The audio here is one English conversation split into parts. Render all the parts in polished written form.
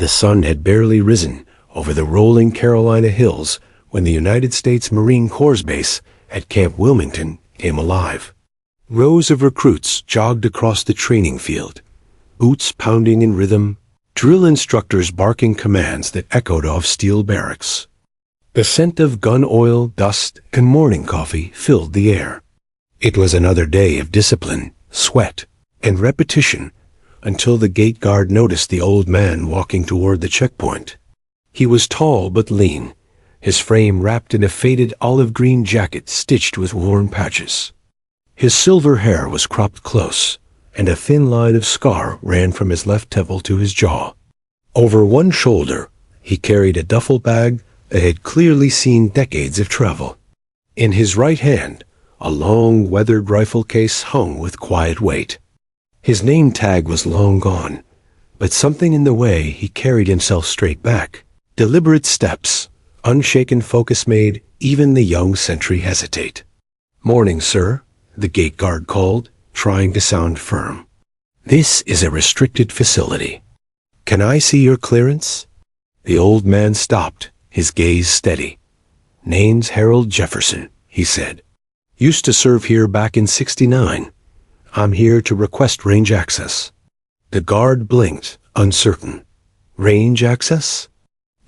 The sun had barely risen over the rolling Carolina hills when the United States Marine Corps base at Camp Wilmington came alive. Rows of recruits jogged across the training field, boots pounding in rhythm, drill instructors barking commands that echoed off steel barracks. The scent of gun oil, dust, and morning coffee filled the air. It was another day of discipline, sweat, and repetition until the gate guard noticed the old man walking toward the checkpoint. He was tall but lean, his frame wrapped in a faded olive-green jacket stitched with worn patches. His silver hair was cropped close, and a thin line of scar ran from his left temple to his jaw. Over one shoulder, he carried a duffel bag that had clearly seen decades of travel. In his right hand, a long, weathered rifle case hung with quiet weight. His name tag was long gone, but something in the way he carried himself straight back. Deliberate steps, unshaken focus made even the young sentry hesitate. "Morning, sir," the gate guard called, trying to sound firm. "This is a restricted facility. Can I see your clearance?" The old man stopped, his gaze steady. "Name's Harold Jefferson," he said. "Used to serve here back in '69. I'm here to request range access." The guard blinked, uncertain. "Range access?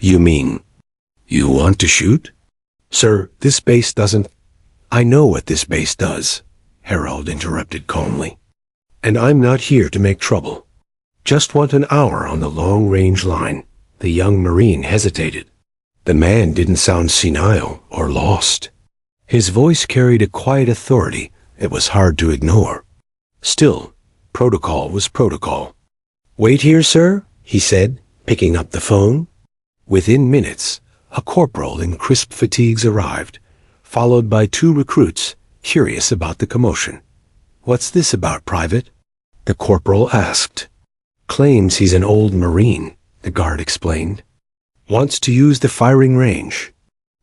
You mean, you want to shoot?" "Sir, this base doesn't—" "I know what this base does," Harold interrupted calmly. "And I'm not here to make trouble. Just want an hour on the long-range line." The young Marine hesitated. The man didn't sound senile or lost. His voice carried a quiet authority that was hard to ignore. Still, protocol was protocol. "Wait here, sir," he said, picking up the phone. Within minutes, a corporal in crisp fatigues arrived, followed by 2 recruits, curious about the commotion. "What's this about, Private?" the corporal asked. "Claims he's an old Marine," the guard explained. "Wants to use the firing range."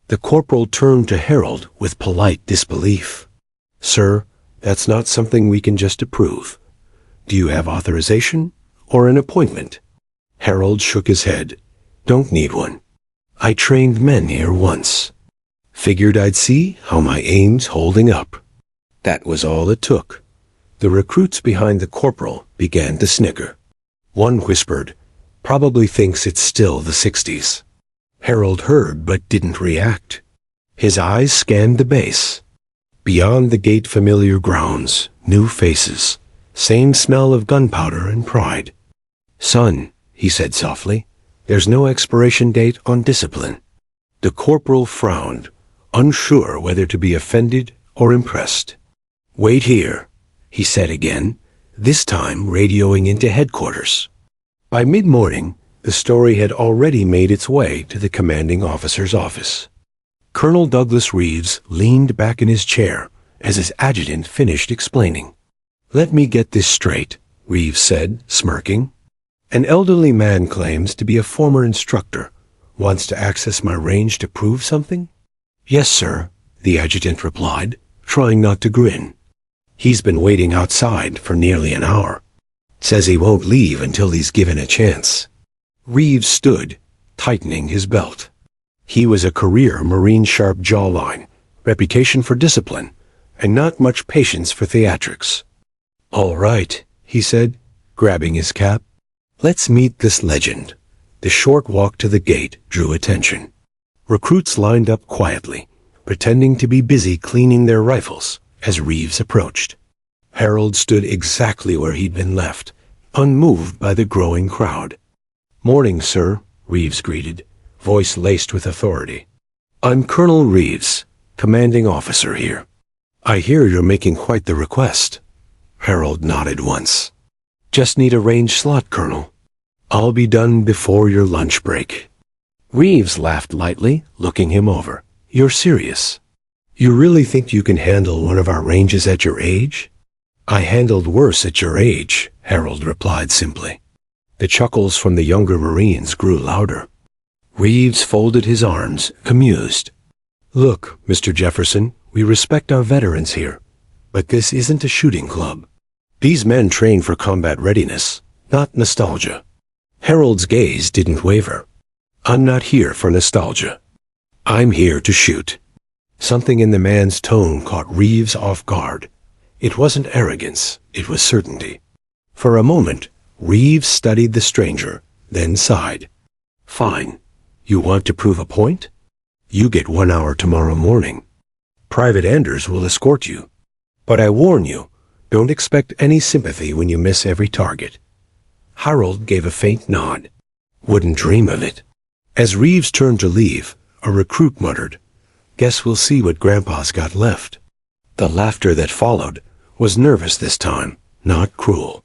The corporal turned to Harold with polite disbelief. "Sir, that's not something we can just approve. Do you have authorization or an appointment?" Harold shook his head. "Don't need one. I trained men here once. Figured I'd see how my aim's holding up." That was all it took. The recruits behind the corporal began to snicker. One whispered, "Probably thinks it's still the '60s. Harold heard but didn't react. His eyes scanned the base. Beyond the gate, familiar grounds, new faces, same smell of gunpowder and pride. "Son," he said softly, "there's no expiration date on discipline." The corporal frowned, unsure whether to be offended or impressed. "Wait here," he said again, this time radioing into headquarters. By mid-morning, the story had already made its way to the commanding officer's office. Colonel Douglas Reeves leaned back in his chair as his adjutant finished explaining. "Let me get this straight," Reeves said, smirking. "An elderly man claims to be a former instructor, wants to access my range to prove something?" "Yes, sir," the adjutant replied, trying not to grin. "He's been waiting outside for nearly an hour. Says he won't leave until he's given a chance." Reeves stood, tightening his belt. He was a career Marine, sharp jawline, reputation for discipline, and not much patience for theatrics. "All right," he said, grabbing his cap. "Let's meet this legend." The short walk to the gate drew attention. Recruits lined up quietly, pretending to be busy cleaning their rifles as Reeves approached. Harold stood exactly where he'd been left, unmoved by the growing crowd. "Morning, sir," Reeves greeted, voice laced with authority. "I'm Colonel Reeves, commanding officer here. I hear you're making quite the request." Harold nodded once. "Just need a range slot, Colonel. I'll be done before your lunch break." Reeves laughed lightly, looking him over. "You're serious? You really think you can handle one of our ranges at your age?" "I handled worse at your age," Harold replied simply. The chuckles from the younger Marines grew louder. Reeves folded his arms, amused. "Look, Mr. Jefferson, we respect our veterans here, but this isn't a shooting club. These men train for combat readiness, not nostalgia. Harold's gaze didn't waver. "I'm not here for nostalgia. I'm here to shoot." Something in the man's tone caught Reeves off guard. It wasn't arrogance, it was certainty. For a moment, Reeves studied the stranger, then sighed. "Fine. You want to prove a point? You get 1 hour tomorrow morning. Private Anders will escort you. But I warn you, don't expect any sympathy when you miss every target." Harold gave a faint nod. "Wouldn't dream of it." As Reeves turned to leave, a recruit muttered, "Guess we'll see what Grandpa's got left." The laughter that followed was nervous this time, not cruel.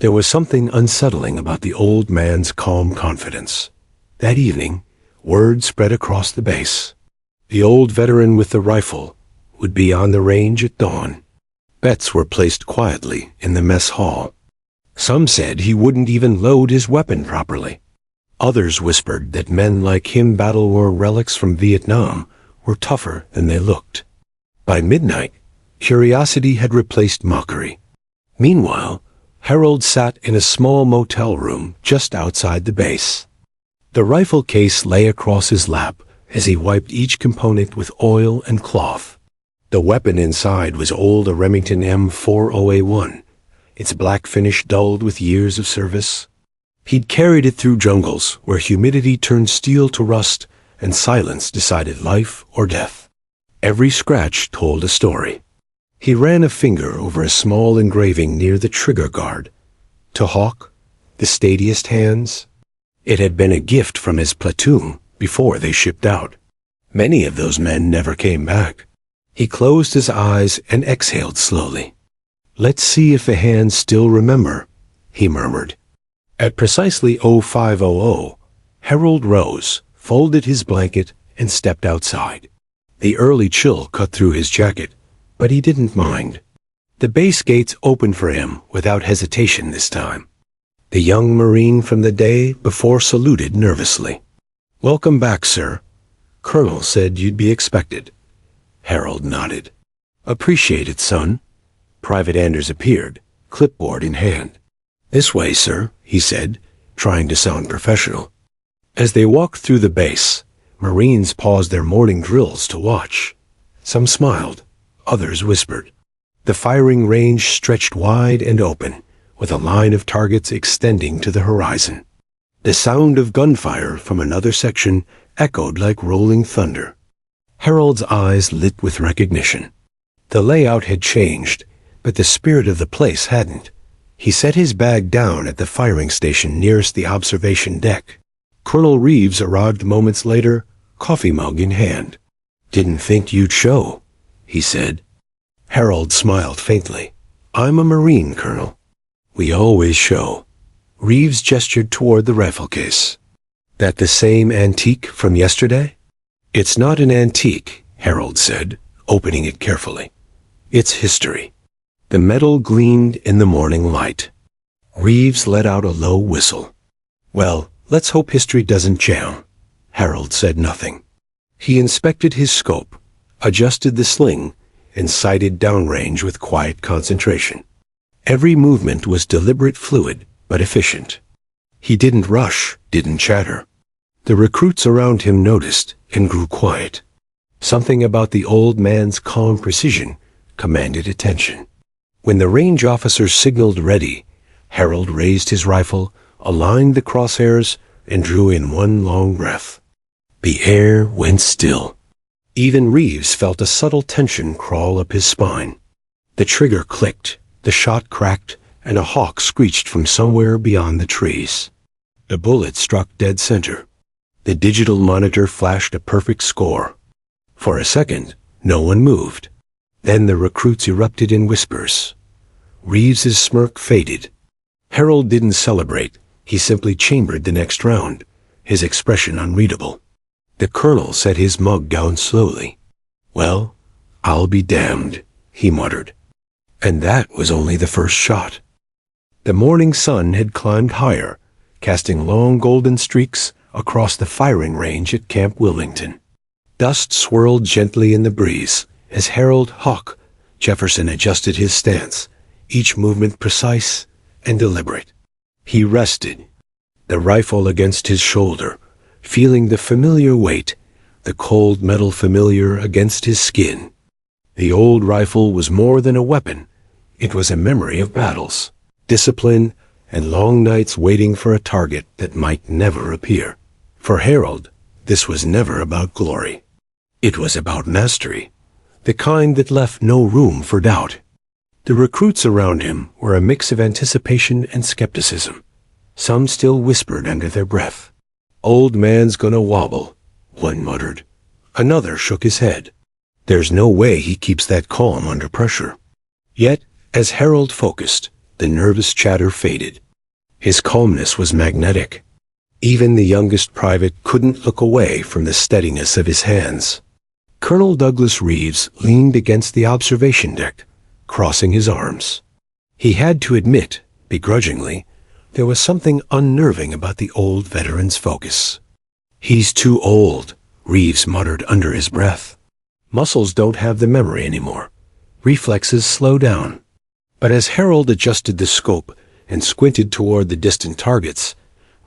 There was something unsettling about the old man's calm confidence. That evening, word spread across the base. The old veteran with the rifle would be on the range at dawn. Bets were placed quietly in the mess hall. Some said he wouldn't even load his weapon properly. Others whispered that men like him battle-war relics from Vietnam were tougher than they looked. By midnight, curiosity had replaced mockery. Meanwhile, Harold sat in a small motel room just outside the base. The rifle case lay across his lap as he wiped each component with oil and cloth. The weapon inside was old, a Remington M40A1, its black finish dulled with years of service. He'd carried it through jungles where humidity turned steel to rust and silence decided life or death. Every scratch told a story. He ran a finger over a small engraving near the trigger guard. To Hawk, the steadiest hands. It had been a gift from his platoon before they shipped out. Many of those men never came back. He closed his eyes and exhaled slowly. "Let's see if the hands still remember," he murmured. At precisely 0500, Harold rose, folded his blanket, and stepped outside. The early chill cut through his jacket, but he didn't mind. The base gates opened for him without hesitation this time. The young Marine from the day before saluted nervously. "Welcome back, sir. Colonel said you'd be expected." Harold nodded. "Appreciate it, son." Private Anders appeared, clipboard in hand. "This way, sir," he said, trying to sound professional. As they walked through the base, Marines paused their morning drills to watch. Some smiled, others whispered. The firing range stretched wide and open, with a line of targets extending to the horizon. The sound of gunfire from another section echoed like rolling thunder. Harold's eyes lit with recognition. The layout had changed, but the spirit of the place hadn't. He set his bag down at the firing station nearest the observation deck. Colonel Reeves arrived moments later, coffee mug in hand. "Didn't think you'd show," he said. Harold smiled faintly. "I'm a Marine, Colonel. We always show." Reeves gestured toward the rifle case. "That the same antique from yesterday?" "It's not an antique," Harold said, opening it carefully. "It's history." The metal gleamed in the morning light. Reeves let out a low whistle. "Well, let's hope history doesn't jam." Harold said nothing. He inspected his scope, adjusted the sling, and sighted downrange with quiet concentration. Every movement was deliberate, fluid, but efficient. He didn't rush, didn't chatter. The recruits around him noticed and grew quiet. Something about the old man's calm precision commanded attention. When the range officers signaled ready, Harold raised his rifle, aligned the crosshairs, and drew in one long breath. The air went still. Even Reeves felt a subtle tension crawl up his spine. The trigger clicked, the shot cracked, and a hawk screeched from somewhere beyond the trees. The bullet struck dead center. The digital monitor flashed a perfect score. For a second, no one moved. Then the recruits erupted in whispers. Reeves's smirk faded. Harold didn't celebrate. He simply chambered the next round, his expression unreadable. The colonel set his mug down slowly. "Well, I'll be damned," he muttered. And that was only the first shot. The morning sun had climbed higher, casting long golden streaks across the firing range at Camp Wilmington. Dust swirled gently in the breeze as Harold Hawk Jefferson adjusted his stance, each movement precise and deliberate. He rested. the rifle against his shoulder, feeling the familiar weight, the cold metal familiar against his skin. The old rifle was more than a weapon. It was a memory of battles, discipline, and long nights waiting for a target that might never appear. For Harold, this was never about glory. It was about mastery, the kind that left no room for doubt. The recruits around him were a mix of anticipation and skepticism. Some still whispered under their breath. "Old man's gonna wobble," one muttered. Another shook his head. "There's no way he keeps that calm under pressure." Yet, as Harold focused, the nervous chatter faded. His calmness was magnetic. Even the youngest private couldn't look away from the steadiness of his hands. Colonel Douglas Reeves leaned against the observation deck, crossing his arms. He had to admit, begrudgingly, there was something unnerving about the old veteran's focus. "He's too old," Reeves muttered under his breath. Muscles don't have the memory anymore. Reflexes slow down. But as Harold adjusted the scope and squinted toward the distant targets,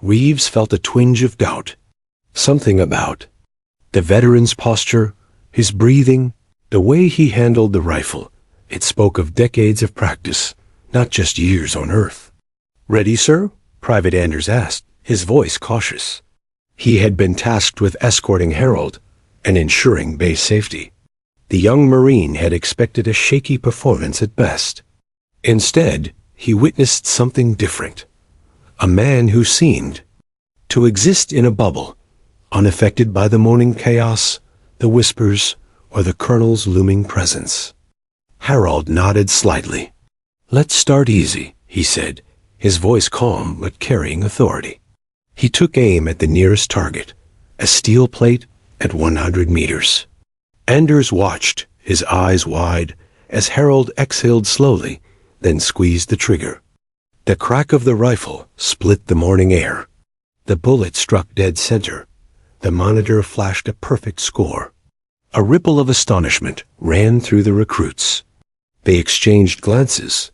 Reeves felt a twinge of doubt. Something about the veteran's posture, his breathing, the way he handled the rifle. It spoke of decades of practice, not just years on Earth. "Ready, sir?" Private Anders asked, his voice cautious. He had been tasked with escorting Harold and ensuring base safety. The young Marine had expected a shaky performance at best. Instead, he witnessed something different. A man who seemed to exist in a bubble, unaffected by the morning chaos, the whispers, or the colonel's looming presence. Harold nodded slightly. "Let's start easy," he said, his voice calm but carrying authority. He took aim at the nearest target, a steel plate at 100 meters. Anders watched, his eyes wide, as Harold exhaled slowly, then squeezed the trigger. The crack of the rifle split the morning air. The bullet struck dead center. The monitor flashed a perfect score. A ripple of astonishment ran through the recruits. They exchanged glances,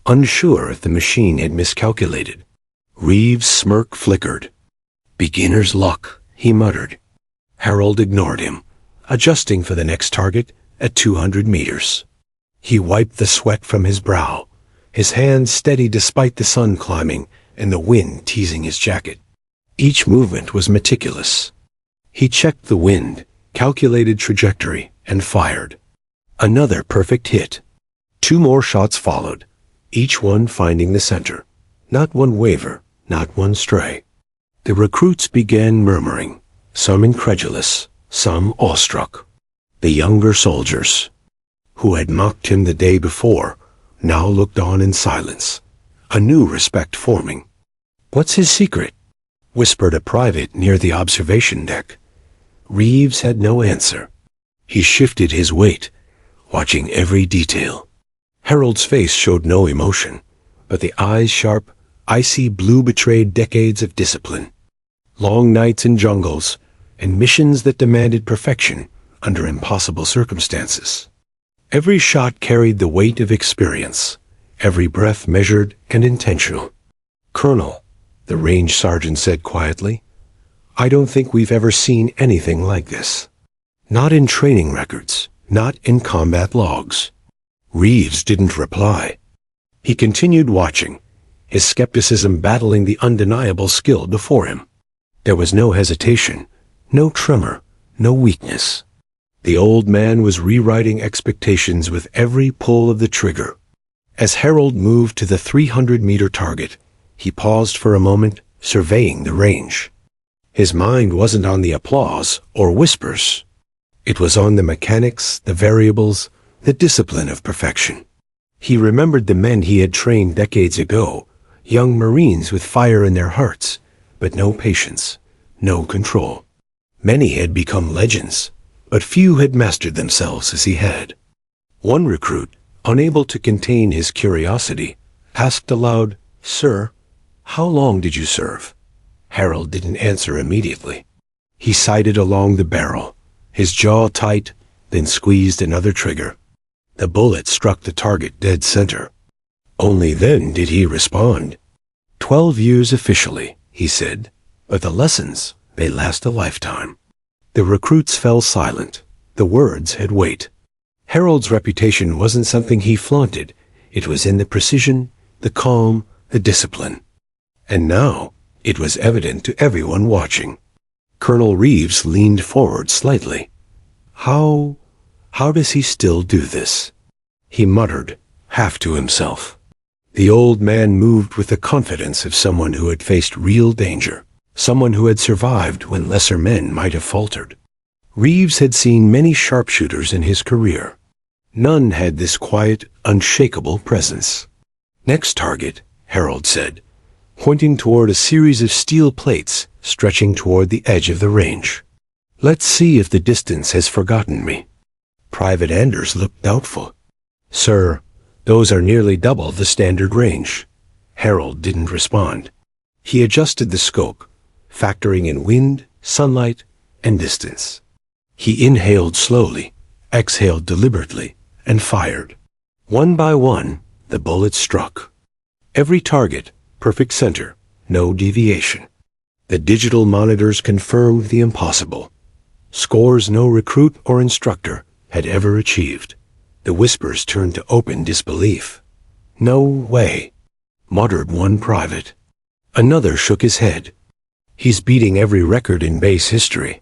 unsure if the machine had miscalculated. Reeves' smirk flickered. "Beginner's luck," he muttered. Harold ignored him, adjusting for the next target at 200 meters. He wiped the sweat from his brow, his hands steady despite the sun climbing and the wind teasing his jacket. Each movement was meticulous. He checked the wind, calculated trajectory, and fired. Another perfect hit. 2 more shots followed, each one finding the center. Not one waver, not one stray. The recruits began murmuring, some incredulous, some awestruck. The younger soldiers, who had mocked him the day before, now looked on in silence, a new respect forming. "What's his secret?" whispered a private near the observation deck. Reeves had no answer. He shifted his weight, watching every detail. Harold's face showed no emotion, but the eyes sharp, icy blue betrayed decades of discipline. Long nights in jungles, and missions that demanded perfection under impossible circumstances. Every shot carried the weight of experience, every breath measured and intentional. "Colonel," the range sergeant said quietly, "I don't think we've ever seen anything like this. Not in training records, not in combat logs." Reeves didn't reply. He continued watching, his skepticism battling the undeniable skill before him. There was no hesitation, no tremor, no weakness. The old man was rewriting expectations with every pull of the trigger. As Harold moved to the 300-meter target, he paused for a moment, surveying the range. His mind wasn't on the applause or whispers. It was on the mechanics, the variables, the discipline of perfection. He remembered the men he had trained decades ago, young Marines with fire in their hearts, but no patience, no control. Many had become legends, but few had mastered themselves as he had. One recruit, unable to contain his curiosity, asked aloud, "Sir, how long did you serve?" Harold didn't answer immediately. He sighted along the barrel, his jaw tight, then squeezed another trigger. The bullet struck the target dead center. Only then did he respond. 12 years officially, he said, "but the lessons, they last a lifetime." The recruits fell silent. The words had weight. Harold's reputation wasn't something he flaunted. It was in the precision, the calm, the discipline. And now, it was evident to everyone watching. Colonel Reeves leaned forward slightly. How does he still do this?" he muttered, half to himself. The old man moved with the confidence of someone who had faced real danger, someone who had survived when lesser men might have faltered. Reeves had seen many sharpshooters in his career. None had this quiet, unshakable presence. "Next target," Harold said, pointing toward a series of steel plates stretching toward the edge of the range. "Let's see if the distance has forgotten me." Private Anders looked doubtful. "Sir, those are nearly double the standard range." Harold didn't respond. He adjusted the scope, factoring in wind, sunlight, and distance. He inhaled slowly, exhaled deliberately, and fired. One by one, the bullets struck. Every target, perfect center, no deviation. The digital monitors confirmed the impossible. Scores no recruit or instructor had ever achieved. The whispers turned to open disbelief. "No way," muttered one private. Another shook his head. "He's beating every record in base history."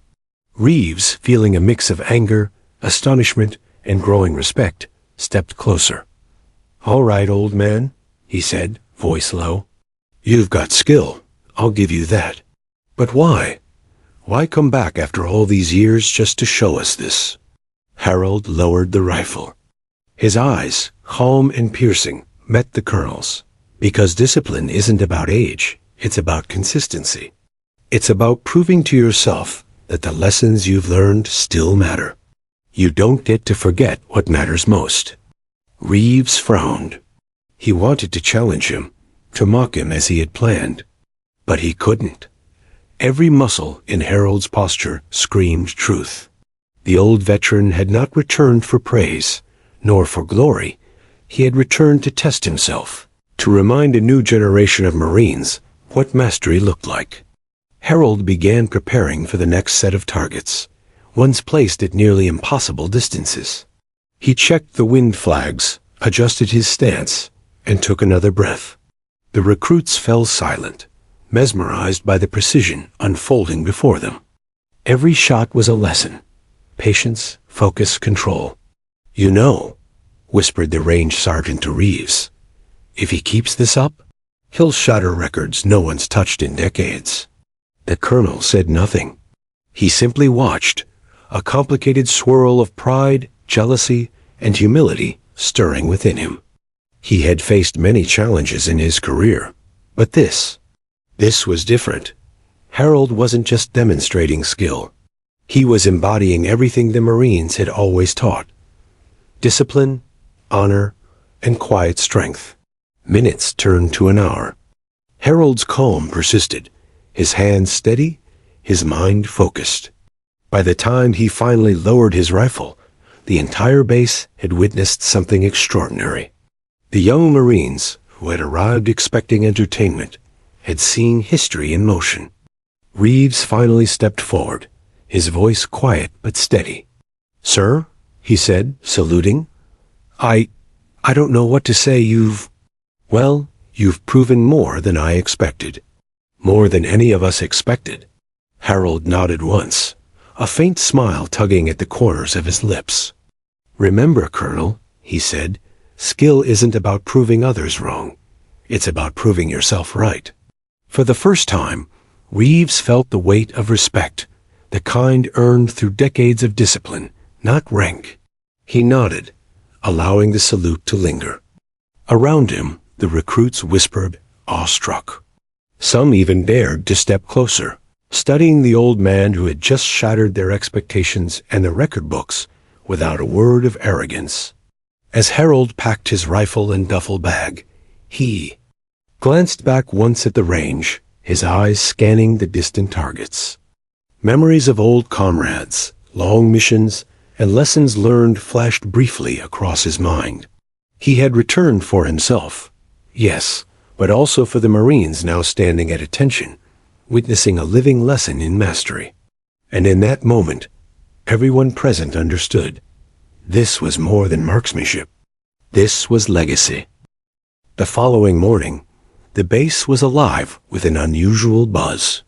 Reeves, feeling a mix of anger, astonishment, and growing respect, stepped closer. "All right, old man," he said, voice low. "You've got skill, I'll give you that. But why? Why come back after all these years just to show us this?" Harold lowered the rifle. His eyes, calm and piercing, met the colonel's. "Because discipline isn't about age, it's about consistency. It's about proving to yourself that the lessons you've learned still matter. You don't get to forget what matters most." Reeves frowned. He wanted to challenge him, to mock him as he had planned. But he couldn't. Every muscle in Harold's posture screamed truth. The old veteran had not returned for praise, nor for glory. He had returned to test himself, to remind a new generation of Marines what mastery looked like. Harold began preparing for the next set of targets, ones placed at nearly impossible distances. He checked the wind flags, adjusted his stance, and took another breath. The recruits fell silent, mesmerized by the precision unfolding before them. Every shot was a lesson. Patience, focus, control. "You know," whispered the range sergeant to Reeves, "if he keeps this up, he'll shatter records no one's touched in decades." The colonel said nothing. He simply watched, a complicated swirl of pride, jealousy, and humility stirring within him. He had faced many challenges in his career, but this was different. Harold wasn't just demonstrating skill. He was embodying everything the Marines had always taught. Discipline, honor, and quiet strength. Minutes turned to an hour. Harold's calm persisted, his hands steady, his mind focused. By the time he finally lowered his rifle, the entire base had witnessed something extraordinary. The young Marines, who had arrived expecting entertainment, had seen history in motion. Reeves finally stepped forward, his voice quiet but steady. "Sir," he said, saluting, I don't know what to say. You've proven more than I expected. More than any of us expected." Harold nodded once, a faint smile tugging at the corners of his lips. "Remember, Colonel," he said, "skill isn't about proving others wrong. It's about proving yourself right." For the first time, Reeves felt the weight of respect, the kind earned through decades of discipline, not rank. He nodded, allowing the salute to linger. Around him, the recruits whispered, awestruck. Some even dared to step closer, studying the old man who had just shattered their expectations and the record books without a word of arrogance. As Harold packed his rifle and duffel bag, he glanced back once at the range, his eyes scanning the distant targets. Memories of old comrades, long missions, and lessons learned flashed briefly across his mind. He had returned for himself, yes, but also for the Marines now standing at attention, witnessing a living lesson in mastery. And in that moment, everyone present understood. This was more than marksmanship. This was legacy. The following morning, the base was alive with an unusual buzz.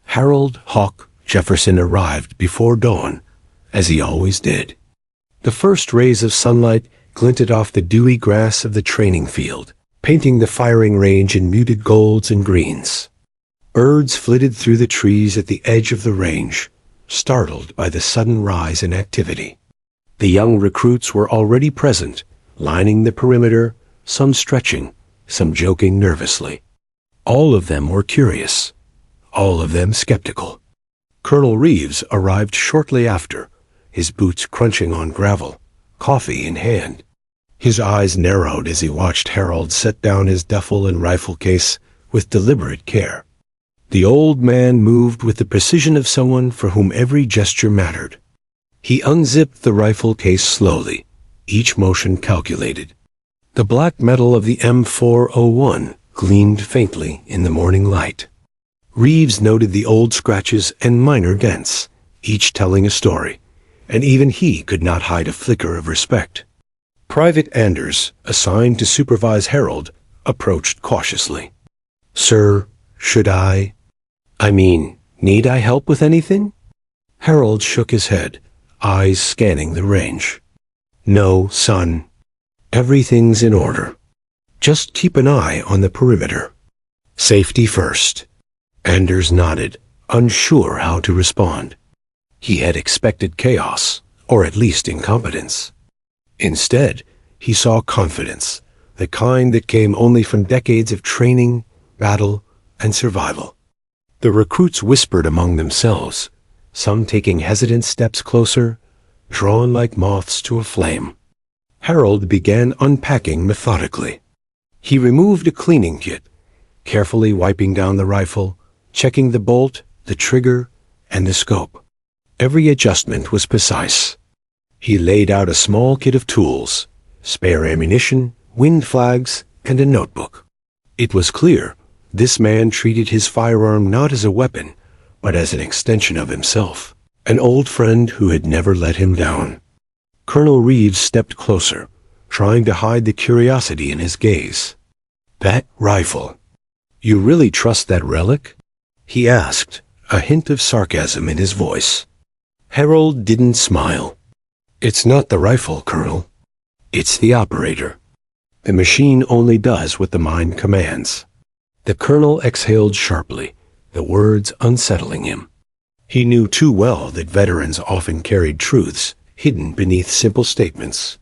Harold Hawk Jefferson arrived before dawn, as he always did. The first rays of sunlight glinted off the dewy grass of the training field, painting the firing range in muted golds and greens. Birds flitted through the trees at the edge of the range, startled by the sudden rise in activity. The young recruits were already present, lining the perimeter, some stretching, some joking nervously. All of them were curious, all of them skeptical. Colonel Reeves arrived shortly after, his boots crunching on gravel, coffee in hand. His eyes narrowed as he watched Harold set down his duffel and rifle case with deliberate care. The old man moved with the precision of someone for whom every gesture mattered. He unzipped the rifle case slowly, each motion calculated. The black metal of the M401 gleamed faintly in the morning light. Reeves noted the old scratches and minor dents, each telling a story, and even he could not hide a flicker of respect. Private Anders, assigned to supervise Harold, approached cautiously. "Sir, should I need I help with anything?" Harold shook his head, eyes scanning the range. "No, son. Everything's in order. Just keep an eye on the perimeter. Safety first." Anders nodded, unsure how to respond. He had expected chaos, or at least incompetence. Instead, he saw confidence, the kind that came only from decades of training, battle, and survival. The recruits whispered among themselves, some taking hesitant steps closer, drawn like moths to a flame. Harold began unpacking methodically. He removed a cleaning kit, carefully wiping down the rifle, checking the bolt, the trigger, and the scope. Every adjustment was precise. He laid out a small kit of tools, spare ammunition, wind flags, and a notebook. It was clear this man treated his firearm not as a weapon, but as an extension of himself, an old friend who had never let him down. Colonel Reeves stepped closer, trying to hide the curiosity in his gaze. "That rifle. You really trust that relic?" he asked, a hint of sarcasm in his voice. Harold didn't smile. "It's not the rifle, Colonel. It's the operator. The machine only does what the mind commands." The colonel exhaled sharply, the words unsettling him. He knew too well that veterans often carried truths hidden beneath simple statements.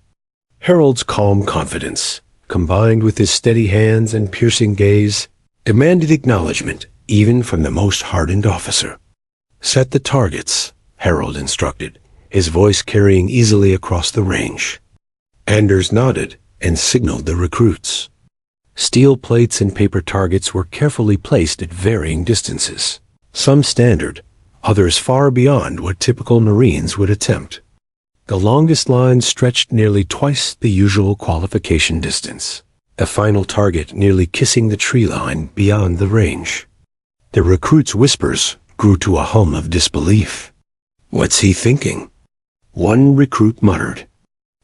Harold's calm confidence, combined with his steady hands and piercing gaze, demanded acknowledgement even from the most hardened officer. "Set the targets," Harold instructed, his voice carrying easily across the range. Anders nodded and signaled the recruits. Steel plates and paper targets were carefully placed at varying distances, some standard, others far beyond what typical Marines would attempt. The longest line stretched nearly twice the usual qualification distance, the final target nearly kissing the tree line beyond the range. The recruits' whispers grew to a hum of disbelief. "What's he thinking?" One recruit muttered.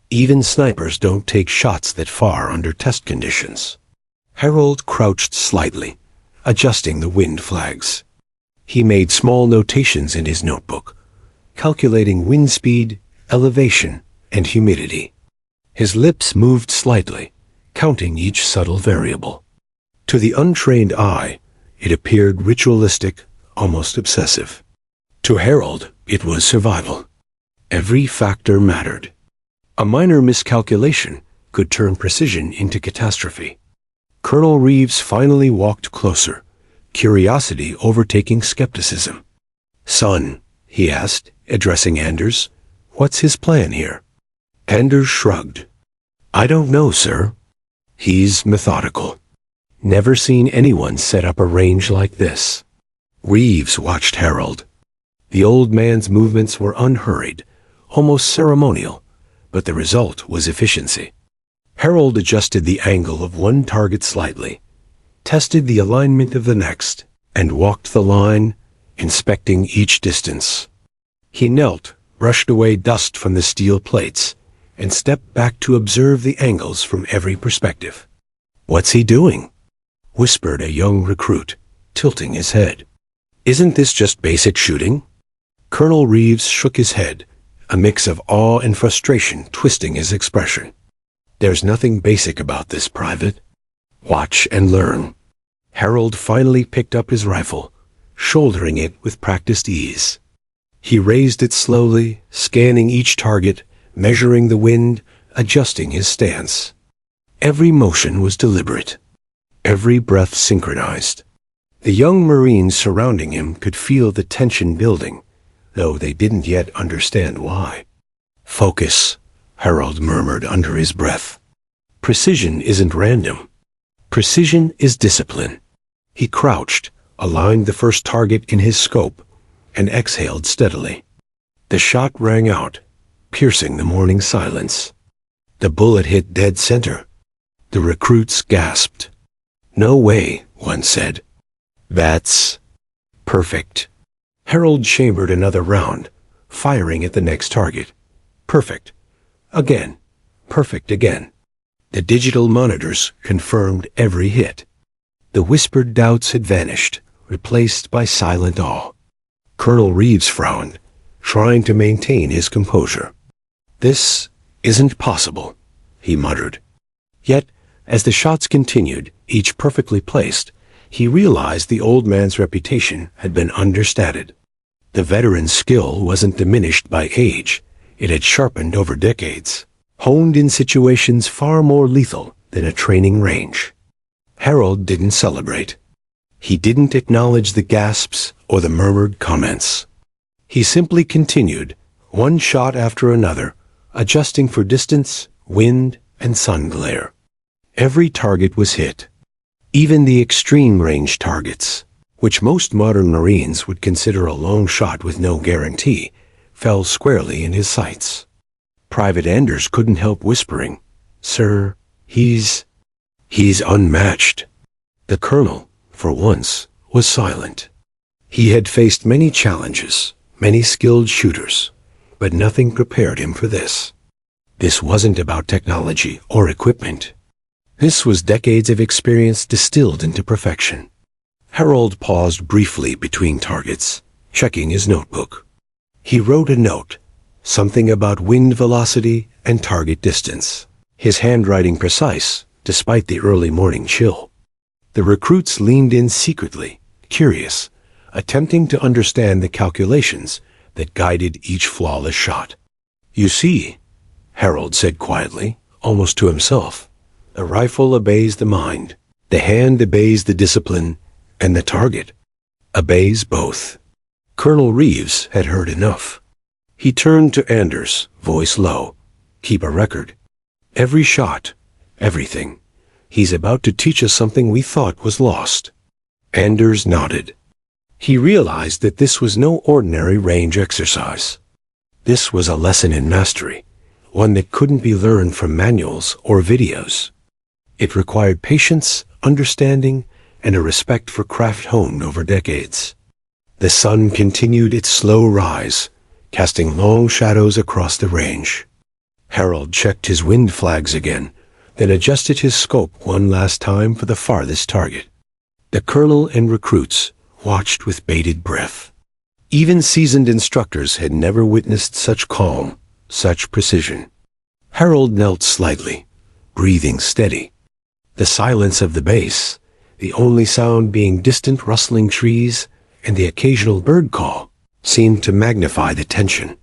"Even snipers don't take shots that far under test conditions." Harold crouched slightly, adjusting the wind flags. He made small notations in his notebook, calculating wind speed, elevation, and humidity. His lips moved slightly, counting each subtle variable. To the untrained eye, it appeared ritualistic, almost obsessive. To Harold, it was survival. Every factor mattered. A minor miscalculation could turn precision into catastrophe. Colonel Reeves finally walked closer, curiosity overtaking skepticism. "Son," he asked, addressing Anders, "what's his plan here?" Anders shrugged. "I don't know, sir. He's methodical. Never seen anyone set up a range like this." Reeves watched Harold. The old man's movements were unhurried, almost ceremonial, but the result was efficiency. Harold adjusted the angle of one target slightly, tested the alignment of the next, and walked the line, inspecting each distance. He knelt, brushed away dust from the steel plates, and stepped back to observe the angles from every perspective. "What's he doing?" whispered a young recruit, tilting his head. "Isn't this just basic shooting?" Colonel Reeves shook his head, a mix of awe and frustration twisting his expression. "There's nothing basic about this, Private. Watch and learn." Harold finally picked up his rifle, shouldering it with practiced ease. He raised it slowly, scanning each target, measuring the wind, adjusting his stance. Every motion was deliberate, every breath synchronized. The young Marines surrounding him could feel the tension building, though they didn't yet understand why. "Focus," Harold murmured under his breath. "Precision isn't random. Precision is discipline." He crouched, aligned the first target in his scope, and exhaled steadily. The shot rang out, piercing the morning silence. The bullet hit dead center. The recruits gasped. "No way," one said. "That's perfect." Harold chambered another round, firing at the next target. Perfect. Again. Perfect again. The digital monitors confirmed every hit. The whispered doubts had vanished, replaced by silent awe. Colonel Reeves frowned, trying to maintain his composure. "This isn't possible," he muttered. Yet, as the shots continued, each perfectly placed, he realized the old man's reputation had been understated. The veteran's skill wasn't diminished by age. It had sharpened over decades, honed in situations far more lethal than a training range. Harold didn't celebrate. He didn't acknowledge the gasps or the murmured comments. He simply continued, one shot after another, adjusting for distance, wind, and sun glare. Every target was hit. Even the extreme range targets, which most modern Marines would consider a long shot with no guarantee, fell squarely in his sights. Private Anders couldn't help whispering, "Sir, he's unmatched." The colonel, for once, was silent. He had faced many challenges, many skilled shooters, but nothing prepared him for this. This wasn't about technology or equipment. This was decades of experience distilled into perfection. Harold paused briefly between targets, checking his notebook. He wrote a note, something about wind velocity and target distance, his handwriting precise despite the early morning chill. The recruits leaned in secretly, curious, attempting to understand the calculations that guided each flawless shot. "You see," Harold said quietly, almost to himself, "the rifle obeys the mind, the hand obeys the discipline, and the target obeys both." Colonel Reeves had heard enough. He turned to Anders, voice low. "Keep a record. Every shot, everything. He's about to teach us something we thought was lost." Anders nodded. He realized that this was no ordinary range exercise. This was a lesson in mastery, one that couldn't be learned from manuals or videos. It required patience, understanding, and a respect for craft honed over decades. The sun continued its slow rise, casting long shadows across the range. Harold checked his wind flags again, then adjusted his scope one last time for the farthest target. The colonel and recruits watched with bated breath. Even seasoned instructors had never witnessed such calm, such precision. Harold knelt slightly, breathing steady. The silence of the base, the only sound being distant rustling trees and the occasional bird call, seemed to magnify the tension.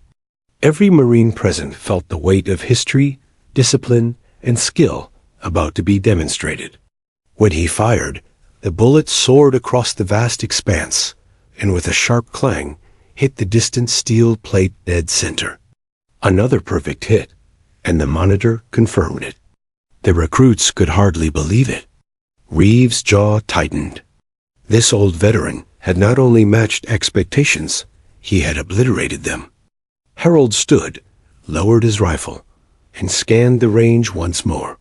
Every Marine present felt the weight of history, discipline, and skill about to be demonstrated. When he fired, the bullet soared across the vast expanse, and with a sharp clang, hit the distant steel plate dead center. Another perfect hit, and the monitor confirmed it. The recruits could hardly believe it. Reeves' jaw tightened. This old veteran had not only matched expectations, he had obliterated them. Harold stood, lowered his rifle, and scanned the range once more.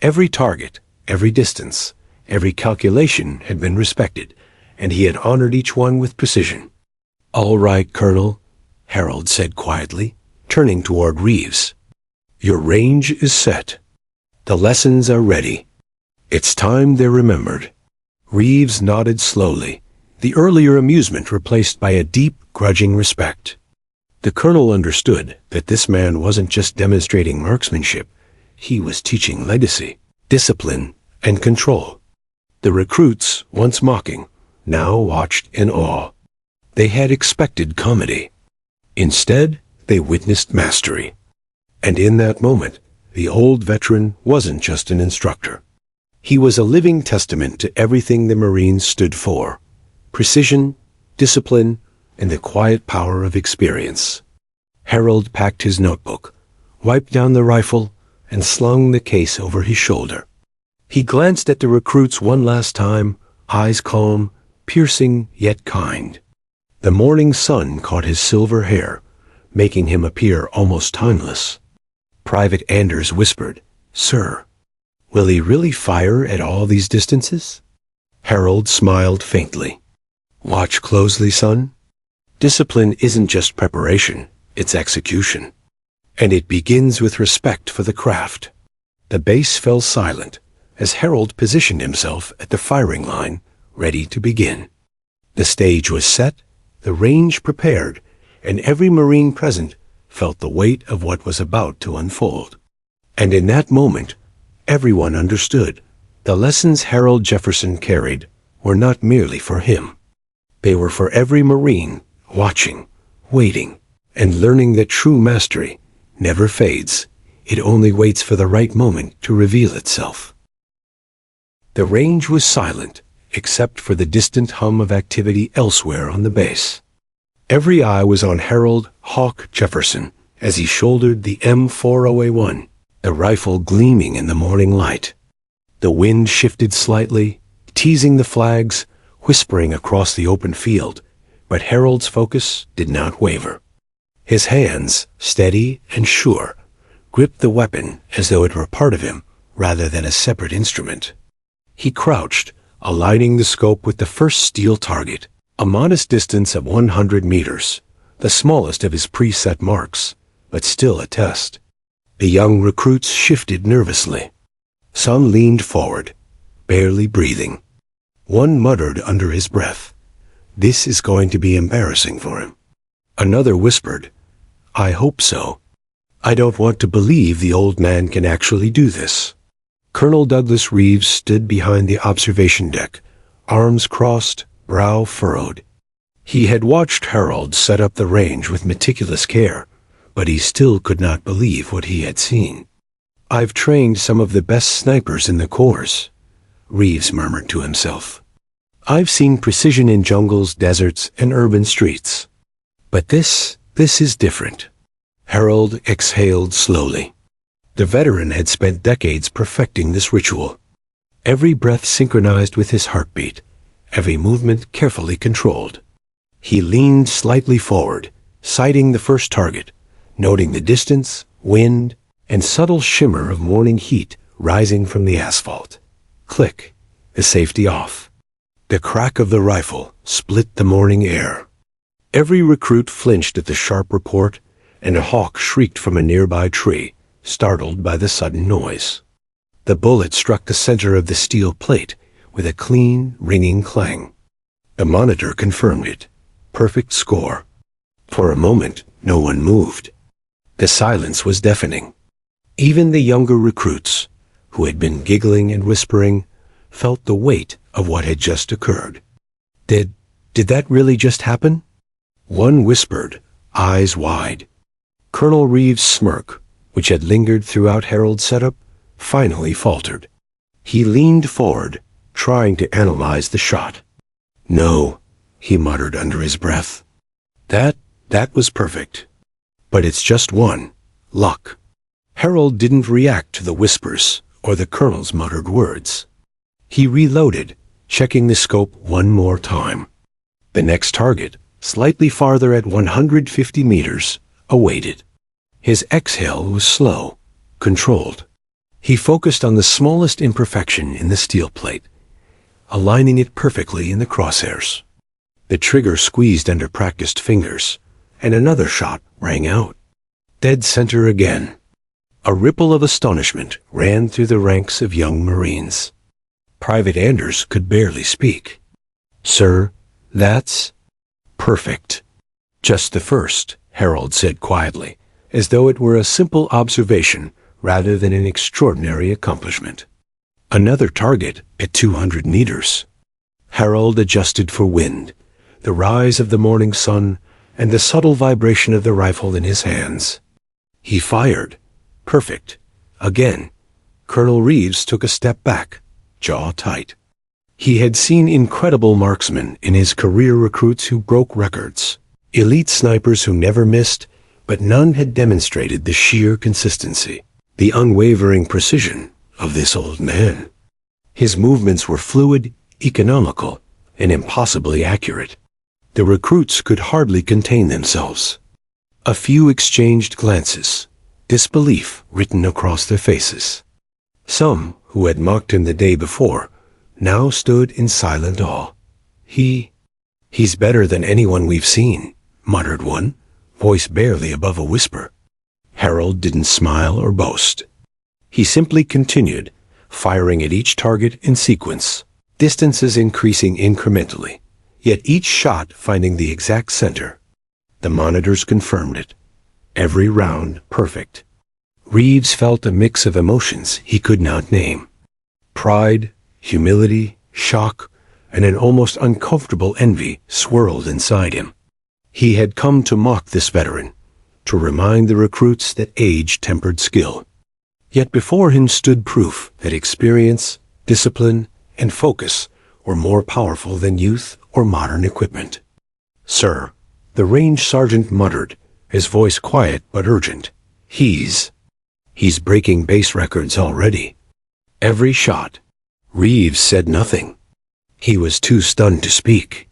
Every target, every distance, every calculation had been respected, and he had honored each one with precision. "All right, Colonel," Harold said quietly, turning toward Reeves. "Your range is set. The lessons are ready. It's time they're remembered." Reeves nodded slowly, the earlier amusement replaced by a deep, grudging respect. The colonel understood that this man wasn't just demonstrating marksmanship, he was teaching legacy, discipline, and control. The recruits, once mocking, now watched in awe. They had expected comedy. Instead, they witnessed mastery. And in that moment, the old veteran wasn't just an instructor. He was a living testament to everything the Marines stood for: precision, discipline, and the quiet power of experience. Harold packed his notebook, wiped down the rifle, and slung the case over his shoulder. He glanced at the recruits one last time, eyes calm, piercing yet kind. The morning sun caught his silver hair, making him appear almost timeless. Private Anders whispered, "Sir, will he really fire at all these distances?" Harold smiled faintly. "Watch closely, son. Discipline isn't just preparation, it's execution. And it begins with respect for the craft." The base fell silent as Harold positioned himself at the firing line, ready to begin. The stage was set, the range prepared, and every Marine present felt the weight of what was about to unfold. And in that moment, everyone understood the lessons Harold Jefferson carried were not merely for him. They were for every Marine watching, waiting, and learning that true mastery never fades. It only waits for the right moment to reveal itself. The range was silent, except for the distant hum of activity elsewhere on the base. Every eye was on Harold "Hawk" Jefferson as he shouldered the M40A1, the rifle gleaming in the morning light. The wind shifted slightly, teasing the flags, whispering across the open field, but Harold's focus did not waver. His hands, steady and sure, gripped the weapon as though it were part of him rather than a separate instrument. He crouched, aligning the scope with the first steel target, a modest distance of 100 meters, the smallest of his preset marks, but still a test. The young recruits shifted nervously. Some leaned forward, barely breathing. One muttered under his breath, "This is going to be embarrassing for him." Another whispered, "I hope so. I don't want to believe the old man can actually do this." Colonel Douglas Reeves stood behind the observation deck, arms crossed, brow furrowed. He had watched Harold set up the range with meticulous care, but he still could not believe what he had seen. "I've trained some of the best snipers in the Corps," Reeves murmured to himself. "I've seen precision in jungles, deserts, and urban streets. But this is different." Harold exhaled slowly. The veteran had spent decades perfecting this ritual. Every breath synchronized with his heartbeat, every movement carefully controlled. He leaned slightly forward, sighting the first target, noting the distance, wind, and subtle shimmer of morning heat rising from the asphalt. Click, the safety off. The crack of the rifle split the morning air. Every recruit flinched at the sharp report, and a hawk shrieked from a nearby tree, startled by the sudden noise. The bullet struck the center of the steel plate with a clean, ringing clang. The monitor confirmed it. Perfect score. For a moment, no one moved. The silence was deafening. Even the younger recruits, who had been giggling and whispering, felt the weight of what had just occurred. Did that really just happen? One whispered, eyes wide. Colonel Reeves' smirk, which had lingered throughout Harold's setup, finally faltered. He leaned forward, trying to analyze the shot. "No," he muttered under his breath. That was perfect. But it's just one. Luck." Harold didn't react to the whispers or the colonel's muttered words. He reloaded, checking the scope one more time. The next target, slightly farther at 150 meters, awaited. His exhale was slow, controlled. He focused on the smallest imperfection in the steel plate. aligning it perfectly in the crosshairs. The trigger squeezed under practiced fingers, and another shot rang out. Dead center again. A ripple of astonishment ran through the ranks of young Marines. Private Anders could barely speak. "Sir, that's perfect." "Just the first," Harold said quietly, as though it were a simple observation rather than an extraordinary accomplishment. "Another target at 200 meters." Harold adjusted for wind, the rise of the morning sun, and the subtle vibration of the rifle in his hands. He fired. Perfect. Again. Colonel Reeves took a step back, jaw tight. He had seen incredible marksmen in his career, recruits who broke records, elite snipers who never missed, but none had demonstrated the sheer consistency, the unwavering precision of this old man. His movements were fluid, economical, and impossibly accurate. The recruits could hardly contain themselves. A few exchanged glances, disbelief written across their faces. Some, who had mocked him the day before, now stood in silent awe. He's better than anyone we've seen," muttered one, voice barely above a whisper. Harold didn't smile or boast. He simply continued, firing at each target in sequence, distances increasing incrementally, yet each shot finding the exact center. The monitors confirmed it. Every round perfect. Reeves felt a mix of emotions he could not name. Pride, humility, shock, and an almost uncomfortable envy swirled inside him. He had come to mock this veteran, to remind the recruits that age tempered skill. Yet before him stood proof that experience, discipline, and focus were more powerful than youth or modern equipment. "Sir," the range sergeant muttered, his voice quiet but urgent. He's breaking base records already. Every shot." Reeves said nothing. He was too stunned to speak.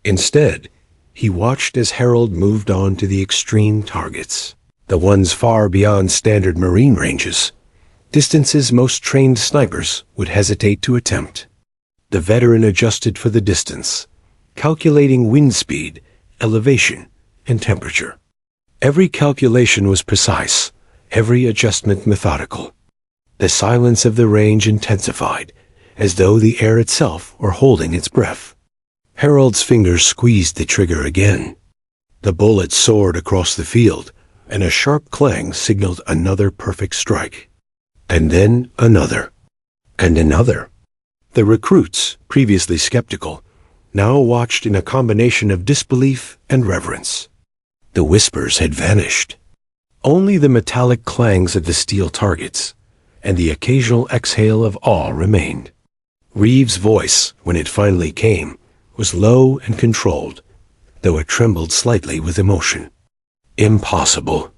Instead, he watched as Harold moved on to the extreme targets, the ones far beyond standard Marine ranges, distances most trained snipers would hesitate to attempt. The veteran adjusted for the distance, calculating wind speed, elevation, and temperature. Every calculation was precise, every adjustment methodical. The silence of the range intensified, as though the air itself were holding its breath. Harold's fingers squeezed the trigger again. The bullet soared across the field, and a sharp clang signaled another perfect strike. And then another. And another. The recruits, previously skeptical, now watched in a combination of disbelief and reverence. The whispers had vanished. Only the metallic clangs of the steel targets, and the occasional exhale of awe remained. Reeves' voice, when it finally came, was low and controlled, though it trembled slightly with emotion. "Impossible.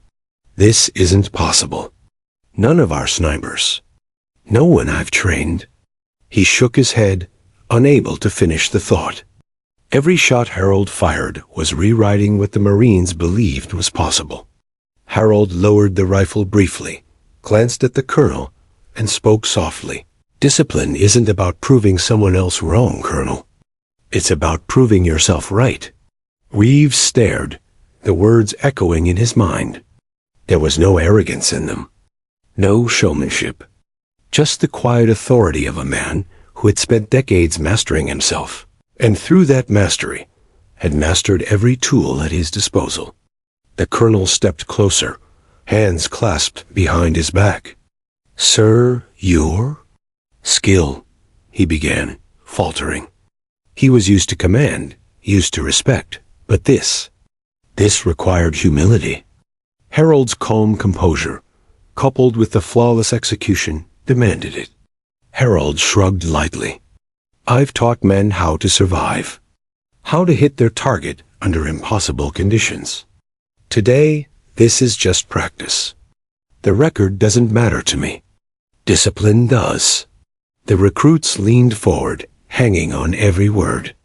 This isn't possible. None of our snipers. No one I've trained." He shook his head, unable to finish the thought. Every shot Harold fired was rewriting what the Marines believed was possible. Harold lowered the rifle briefly, glanced at the colonel, and spoke softly. "Discipline isn't about proving someone else wrong, Colonel. It's about proving yourself right." Reeves stared, the words echoing in his mind. There was no arrogance in them, no showmanship, just the quiet authority of a man who had spent decades mastering himself, and through that mastery, had mastered every tool at his disposal. The colonel stepped closer, hands clasped behind his back. "Sir, your skill," he began, faltering. He was used to command, used to respect, but this required humility. Harold's calm composure, coupled with the flawless execution, demanded it. Harold shrugged lightly. "I've taught men how to survive, how to hit their target under impossible conditions. Today, this is just practice. The record doesn't matter to me. Discipline does." The recruits leaned forward, hanging on every word.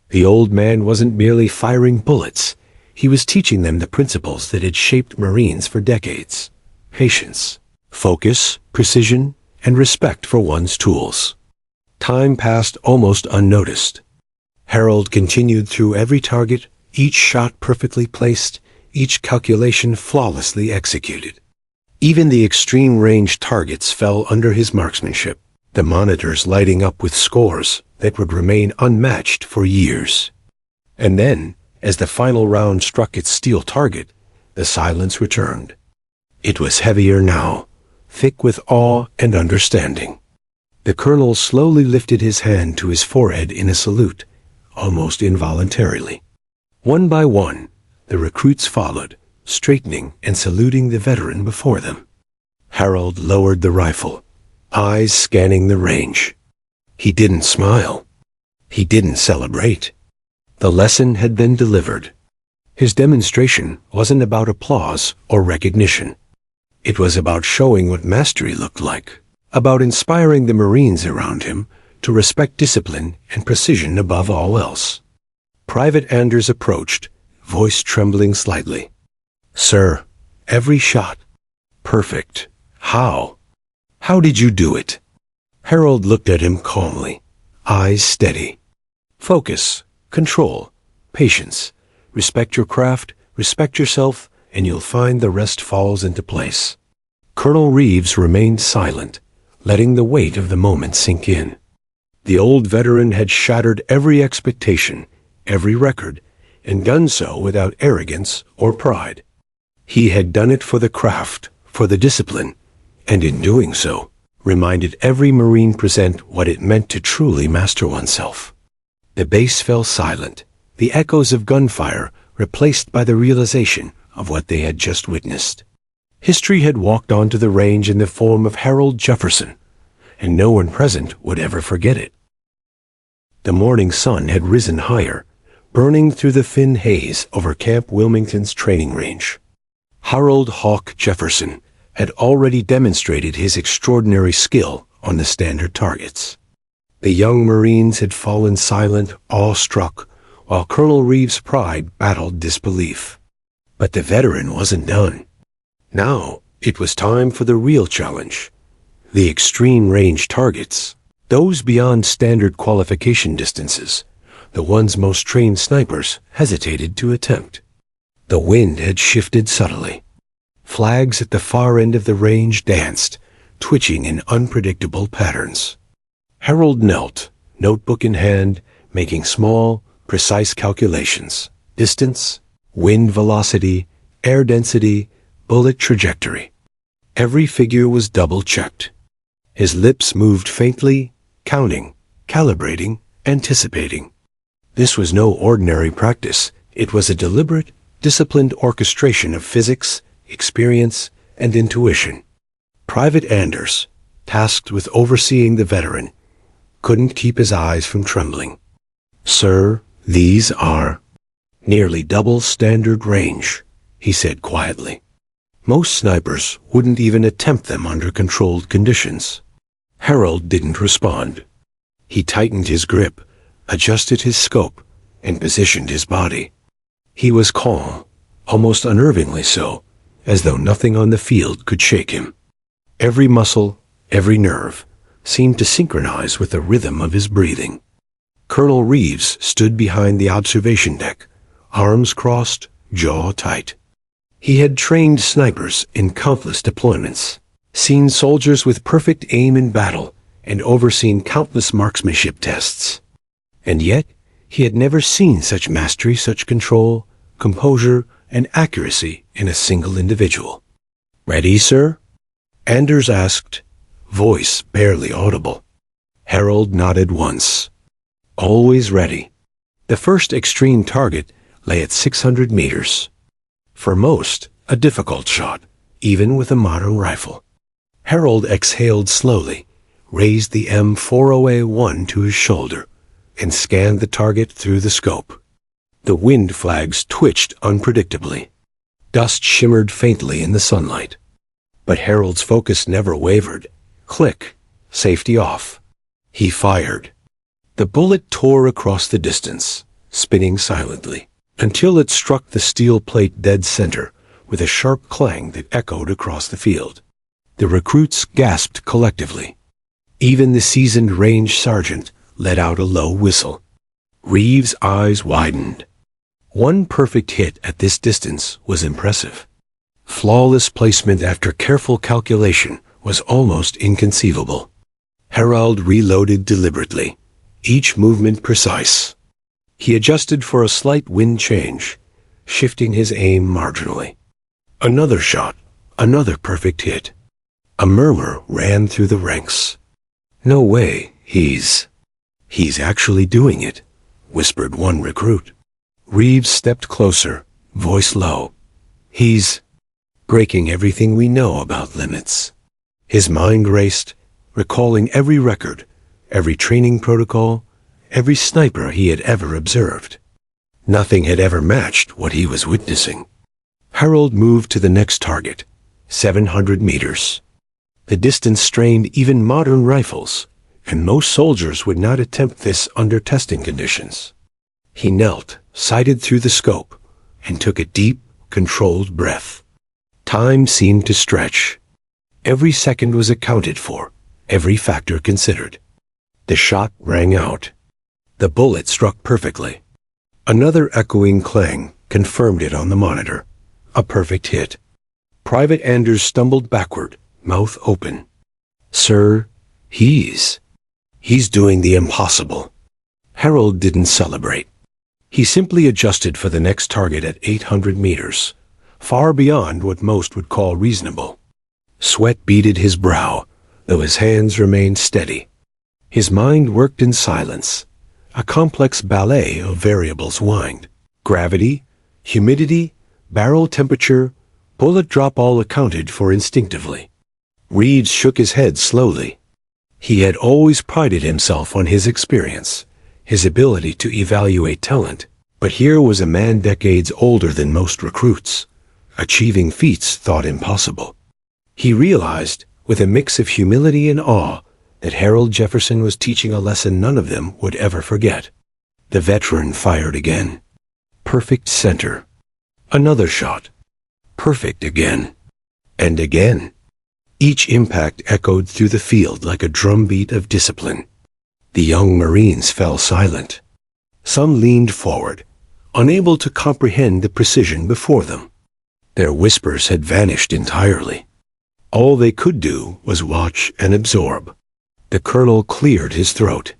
The old man wasn't merely firing bullets. He was teaching them the principles that had shaped Marines for decades. Patience, focus, precision, and respect for one's tools. Time passed almost unnoticed. Harold continued through every target, each shot perfectly placed, each calculation flawlessly executed. Even the extreme-range targets fell under his marksmanship, the monitors lighting up with scores that would remain unmatched for years. And then, as the final round struck its steel target, the silence returned. It was heavier now, thick with awe and understanding. The colonel slowly lifted his hand to his forehead in a salute, almost involuntarily. One by one, the recruits followed, straightening and saluting the veteran before them. Harold lowered the rifle, eyes scanning the range. He didn't smile. He didn't celebrate. The lesson had been delivered. His demonstration wasn't about applause or recognition. It was about showing what mastery looked like, about inspiring the Marines around him to respect discipline and precision above all else. Private Anders approached, voice trembling slightly. "Sir, every shot. Perfect. How? How did you do it?" Harold looked at him calmly, eyes steady. "Focus, control, patience. Respect your craft, respect yourself, and you'll find the rest falls into place." Colonel Reeves remained silent, letting the weight of the moment sink in. The old veteran had shattered every expectation, every record, and done so without arrogance or pride. He had done it for the craft, for the discipline, and in doing so, reminded every Marine present what it meant to truly master oneself. The base fell silent, the echoes of gunfire replaced by the realization of what they had just witnessed. History had walked onto the range in the form of Harold Jefferson, and no one present would ever forget it. The morning sun had risen higher, burning through the thin haze over Camp Wilmington's training range. Harold Hawk Jefferson had already demonstrated his extraordinary skill on the standard targets. The young Marines had fallen silent, awestruck, while Colonel Reeves' pride battled disbelief. But the veteran wasn't done. Now it was time for the real challenge. The extreme range targets, those beyond standard qualification distances, the ones most trained snipers hesitated to attempt. The wind had shifted subtly. Flags at the far end of the range danced, twitching in unpredictable patterns. Harold knelt, notebook in hand, making small, precise calculations. Distance, wind velocity, air density, bullet trajectory. Every figure was double-checked. His lips moved faintly, counting, calibrating, anticipating. This was no ordinary practice. It was a deliberate, disciplined orchestration of physics, experience, and intuition. Private Anders, tasked with overseeing the veteran, couldn't keep his eyes from trembling. "Sir, these are nearly double standard range," he said quietly. "Most snipers wouldn't even attempt them under controlled conditions." Harold didn't respond. He tightened his grip, adjusted his scope, and positioned his body. He was calm, almost unnervingly so, as though nothing on the field could shake him. Every muscle, every nerve, seemed to synchronize with the rhythm of his breathing. Colonel Reeves stood behind the observation deck, arms crossed, jaw tight. He had trained snipers in countless deployments, seen soldiers with perfect aim in battle, and overseen countless marksmanship tests. And yet, he had never seen such mastery, such control, composure, and accuracy in a single individual. "Ready, sir?" Anders asked, voice barely audible. Harold nodded once. Always ready. The first extreme target lay at 600 meters. For most, a difficult shot, even with a modern rifle. Harold exhaled slowly, raised the M40A1 to his shoulder, and scanned the target through the scope. The wind flags twitched unpredictably. Dust shimmered faintly in the sunlight. But Harold's focus never wavered. Click. Safety off. He fired. The bullet tore across the distance, spinning silently, until it struck the steel plate dead center with a sharp clang that echoed across the field. The recruits gasped collectively. Even the seasoned range sergeant let out a low whistle. Reeves' eyes widened. One perfect hit at this distance was impressive. Flawless placement after careful calculation was almost inconceivable. Harold reloaded deliberately, each movement precise. He adjusted for a slight wind change, shifting his aim marginally. Another shot, another perfect hit. A murmur ran through the ranks. "No way, he's actually doing it," whispered one recruit. Reeves stepped closer, voice low. "He's breaking everything we know about limits." His mind raced, recalling every record, every training protocol, every sniper he had ever observed. Nothing had ever matched what he was witnessing. Harold moved to the next target, 700 meters. The distance strained even modern rifles, and most soldiers would not attempt this under testing conditions. He knelt, sighted through the scope, and took a deep, controlled breath. Time seemed to stretch. Every second was accounted for, every factor considered. The shot rang out. The bullet struck perfectly. Another echoing clang confirmed it on the monitor. A perfect hit. Private Anders stumbled backward, mouth open. "Sir, he's doing the impossible." Harold didn't celebrate. He simply adjusted for the next target at 800 meters, far beyond what most would call reasonable. Sweat beaded his brow, though his hands remained steady. His mind worked in silence. A complex ballet of variables whined. Gravity, humidity, barrel temperature, bullet drop all accounted for instinctively. Reeves shook his head slowly. He had always prided himself on his experience, his ability to evaluate talent, but here was a man decades older than most recruits, achieving feats thought impossible. He realized, with a mix of humility and awe, that Harold Jefferson was teaching a lesson none of them would ever forget. The veteran fired again. Perfect center. Another shot. Perfect again. And again. Each impact echoed through the field like a drumbeat of discipline. The young Marines fell silent. Some leaned forward, unable to comprehend the precision before them. Their whispers had vanished entirely. All they could do was watch and absorb. The colonel cleared his throat.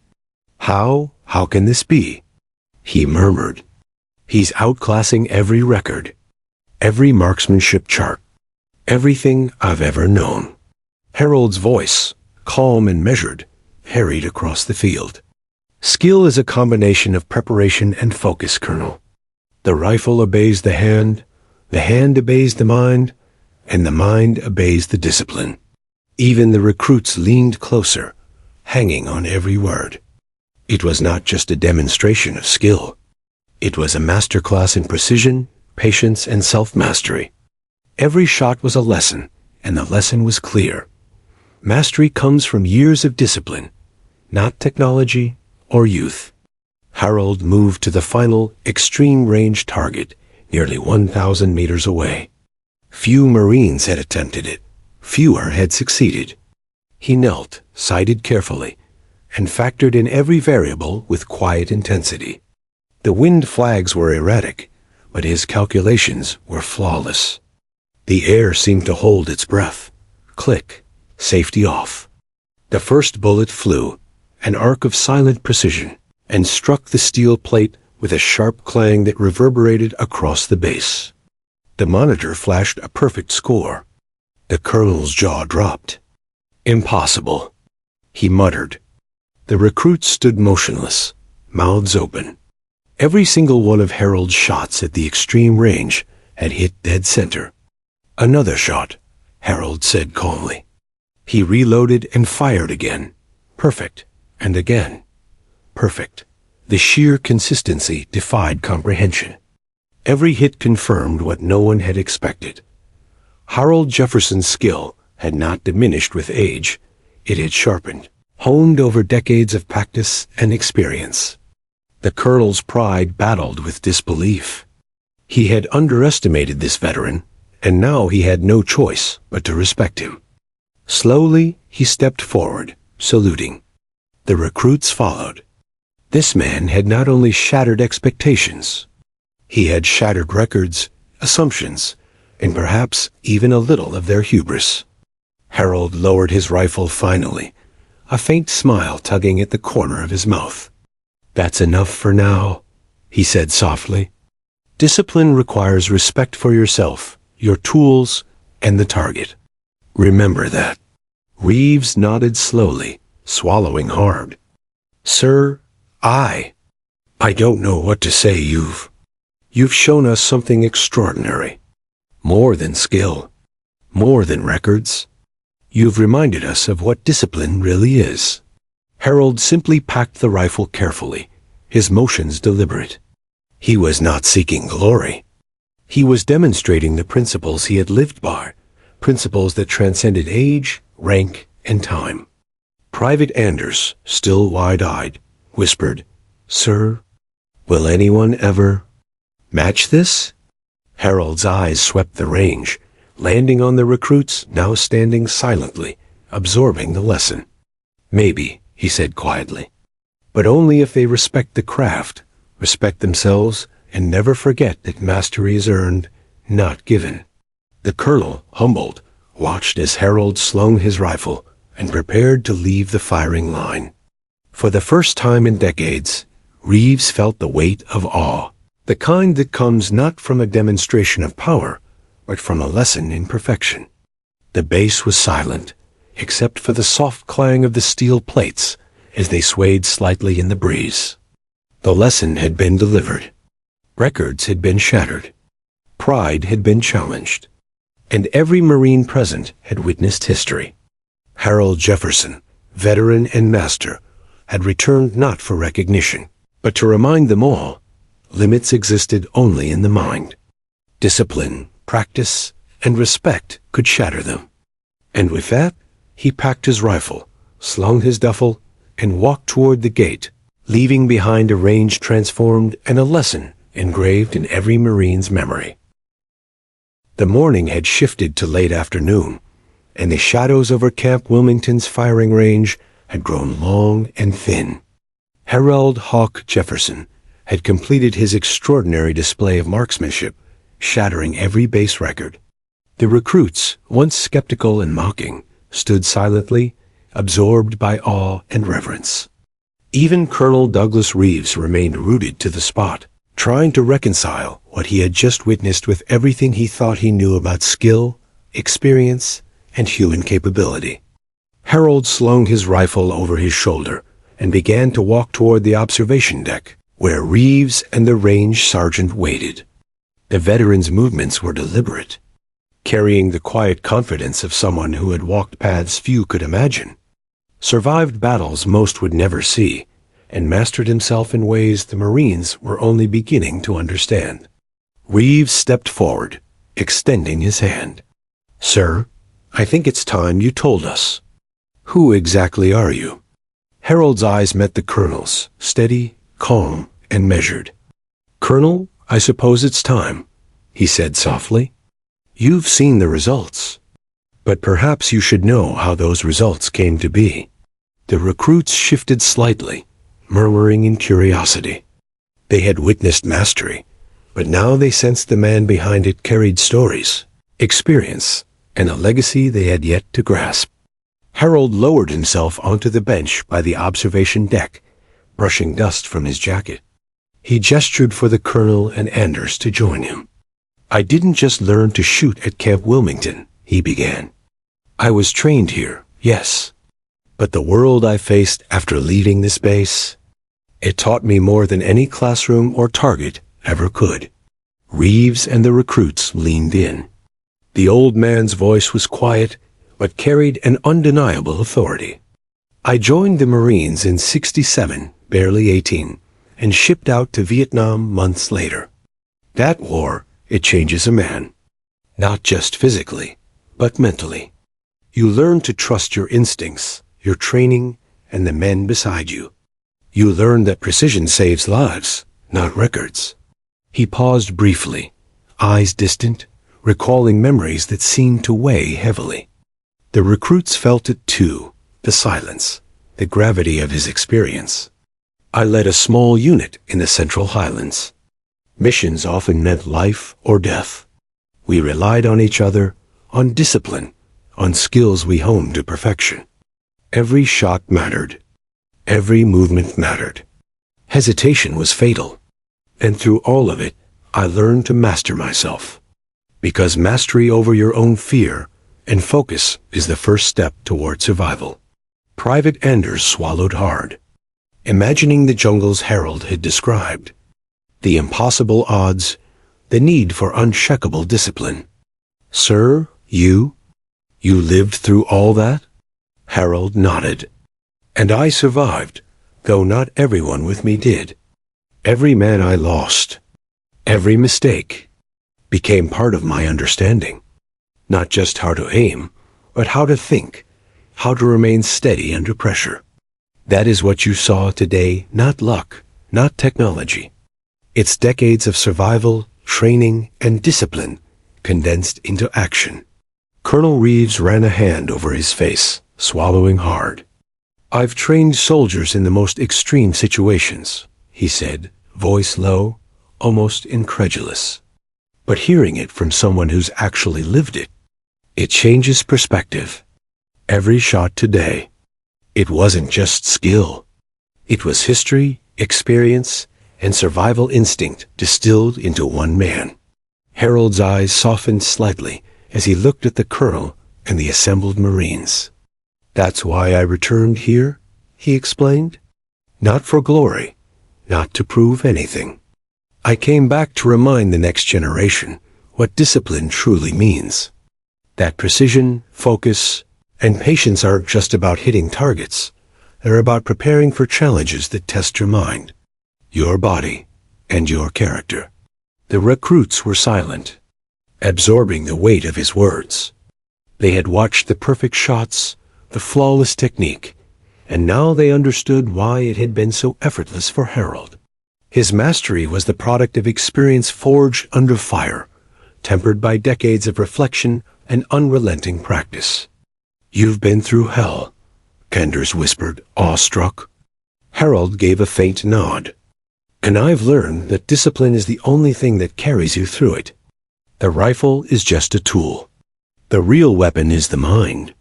How can this be?" he murmured. "He's outclassing every record, every marksmanship chart, everything I've ever known." Harold's voice, calm and measured, harried across the field. "Skill is a combination of preparation and focus, Colonel. The rifle obeys the hand obeys the mind, and the mind obeys the discipline." Even the recruits leaned closer, hanging on every word. It was not just a demonstration of skill. It was a masterclass in precision, patience, and self-mastery. Every shot was a lesson, and the lesson was clear. Mastery comes from years of discipline, not technology or youth. Harold moved to the final, extreme-range target, nearly 1,000 meters away. Few Marines had attempted it. Fewer had succeeded. He knelt, sighted carefully, and factored in every variable with quiet intensity. The wind flags were erratic, but his calculations were flawless. The air seemed to hold its breath. Click, safety off. The first bullet flew, an arc of silent precision, and struck the steel plate with a sharp clang that reverberated across the base. The monitor flashed a perfect score. The colonel's jaw dropped. "Impossible," he muttered. The recruits stood motionless, mouths open. Every single one of Harold's shots at the extreme range had hit dead center. "Another shot," Harold said calmly. He reloaded and fired again. Perfect. And again. Perfect. The sheer consistency defied comprehension. Every hit confirmed what no one had expected. Harold Jefferson's skill had not diminished with age. It had sharpened, honed over decades of practice and experience. The colonel's pride battled with disbelief. He had underestimated this veteran, and now he had no choice but to respect him. Slowly, he stepped forward, saluting. The recruits followed. This man had not only shattered expectations, he had shattered records, assumptions, and perhaps even a little of their hubris. Harold lowered his rifle finally, a faint smile tugging at the corner of his mouth. "That's enough for now," he said softly. "Discipline requires respect for yourself, your tools, and the target. Remember that." Reeves nodded slowly, swallowing hard. "Sir, I don't know what to say. You've shown us something extraordinary. More than skill, more than records. You've reminded us of what discipline really is." Harold simply packed the rifle carefully, his motions deliberate. He was not seeking glory. He was demonstrating the principles he had lived by, principles that transcended age, rank, and time. Private Anders, still wide-eyed, whispered, "Sir, will anyone ever match this?" Harold's eyes swept the range, landing on the recruits now standing silently, absorbing the lesson. "Maybe," he said quietly, "but only if they respect the craft, respect themselves, and never forget that mastery is earned, not given." The colonel, humbled, watched as Harold slung his rifle and prepared to leave the firing line. For the first time in decades, Reeves felt the weight of awe, the kind that comes not from a demonstration of power, but from a lesson in perfection. The base was silent, except for the soft clang of the steel plates as they swayed slightly in the breeze. The lesson had been delivered. Records had been shattered. Pride had been challenged. And every Marine present had witnessed history. Harold Jefferson, veteran and master, had returned not for recognition, but to remind them all, limits existed only in the mind. Discipline, practice, and respect could shatter them. And with that, he packed his rifle, slung his duffel, and walked toward the gate, leaving behind a range transformed and a lesson engraved in every Marine's memory. The morning had shifted to late afternoon, and the shadows over Camp Wilmington's firing range had grown long and thin. Harold Hawk Jefferson had completed his extraordinary display of marksmanship, shattering every base record. The recruits, once skeptical and mocking, stood silently, absorbed by awe and reverence. Even Colonel Douglas Reeves remained rooted to the spot, trying to reconcile what he had just witnessed with everything he thought he knew about skill, experience, and human capability. Harold slung his rifle over his shoulder and began to walk toward the observation deck, where Reeves and the range sergeant waited. The veteran's movements were deliberate, carrying the quiet confidence of someone who had walked paths few could imagine, survived battles most would never see, and mastered himself in ways the Marines were only beginning to understand. Reeves stepped forward, extending his hand. "Sir, I think it's time you told us. Who exactly are you?" Harold's eyes met the colonel's, steady, calm, and measured. "Colonel, I suppose it's time," he said softly. "You've seen the results, but perhaps you should know how those results came to be." The recruits shifted slightly, murmuring in curiosity. They had witnessed mastery, but now they sensed the man behind it carried stories, experience, and a legacy they had yet to grasp. Harold lowered himself onto the bench by the observation deck, brushing dust from his jacket. He gestured for the colonel and Anders to join him. "I didn't just learn to shoot at Camp Wilmington," he began. "I was trained here, yes. But the world I faced after leaving this base, it taught me more than any classroom or target ever could." Reeves and the recruits leaned in. The old man's voice was quiet, but carried an undeniable authority. "I joined the Marines in '67, barely 18, and shipped out to Vietnam months later. That war, it changes a man. Not just physically, but mentally. You learn to trust your instincts, your training, and the men beside you. You learn that precision saves lives, not records." He paused briefly, eyes distant, recalling memories that seemed to weigh heavily. The recruits felt it too, the silence, the gravity of his experience. I led a small unit in the Central Highlands. Missions often meant life or death. We relied on each other, on discipline, on skills we honed to perfection. Every shot mattered. Every movement mattered. Hesitation was fatal. And through all of it, I learned to master myself. Because mastery over your own fear and focus is the first step toward survival. Private Anders swallowed hard, imagining the jungles Harold had described. The impossible odds, the need for unshakable discipline. Sir, you lived through all that? Harold nodded. And I survived, though not everyone with me did. Every man I lost, every mistake, became part of my understanding. Not just how to aim, but how to think, how to remain steady under pressure. That is what you saw today, not luck, not technology. It's decades of survival, training, and discipline condensed into action. Colonel Reeves ran a hand over his face, swallowing hard. I've trained soldiers in the most extreme situations, he said, voice low, almost incredulous. But hearing it from someone who's actually lived it, it changes perspective. Every shot today, it wasn't just skill. It was history, experience, and survival instinct distilled into one man. Harold's eyes softened slightly as he looked at the colonel and the assembled Marines. That's why I returned here, he explained. Not for glory, not to prove anything. I came back to remind the next generation what discipline truly means. That precision, focus, and patience aren't just about hitting targets. They're about preparing for challenges that test your mind, your body, and your character. The recruits were silent, absorbing the weight of his words. They had watched the perfect shots, the flawless technique, and now they understood why it had been so effortless for Harold. His mastery was the product of experience forged under fire, tempered by decades of reflection and unrelenting practice. You've been through hell, Kenders whispered, awestruck. Harold gave a faint nod. And I've learned that discipline is the only thing that carries you through it. The rifle is just a tool. The real weapon is the mind.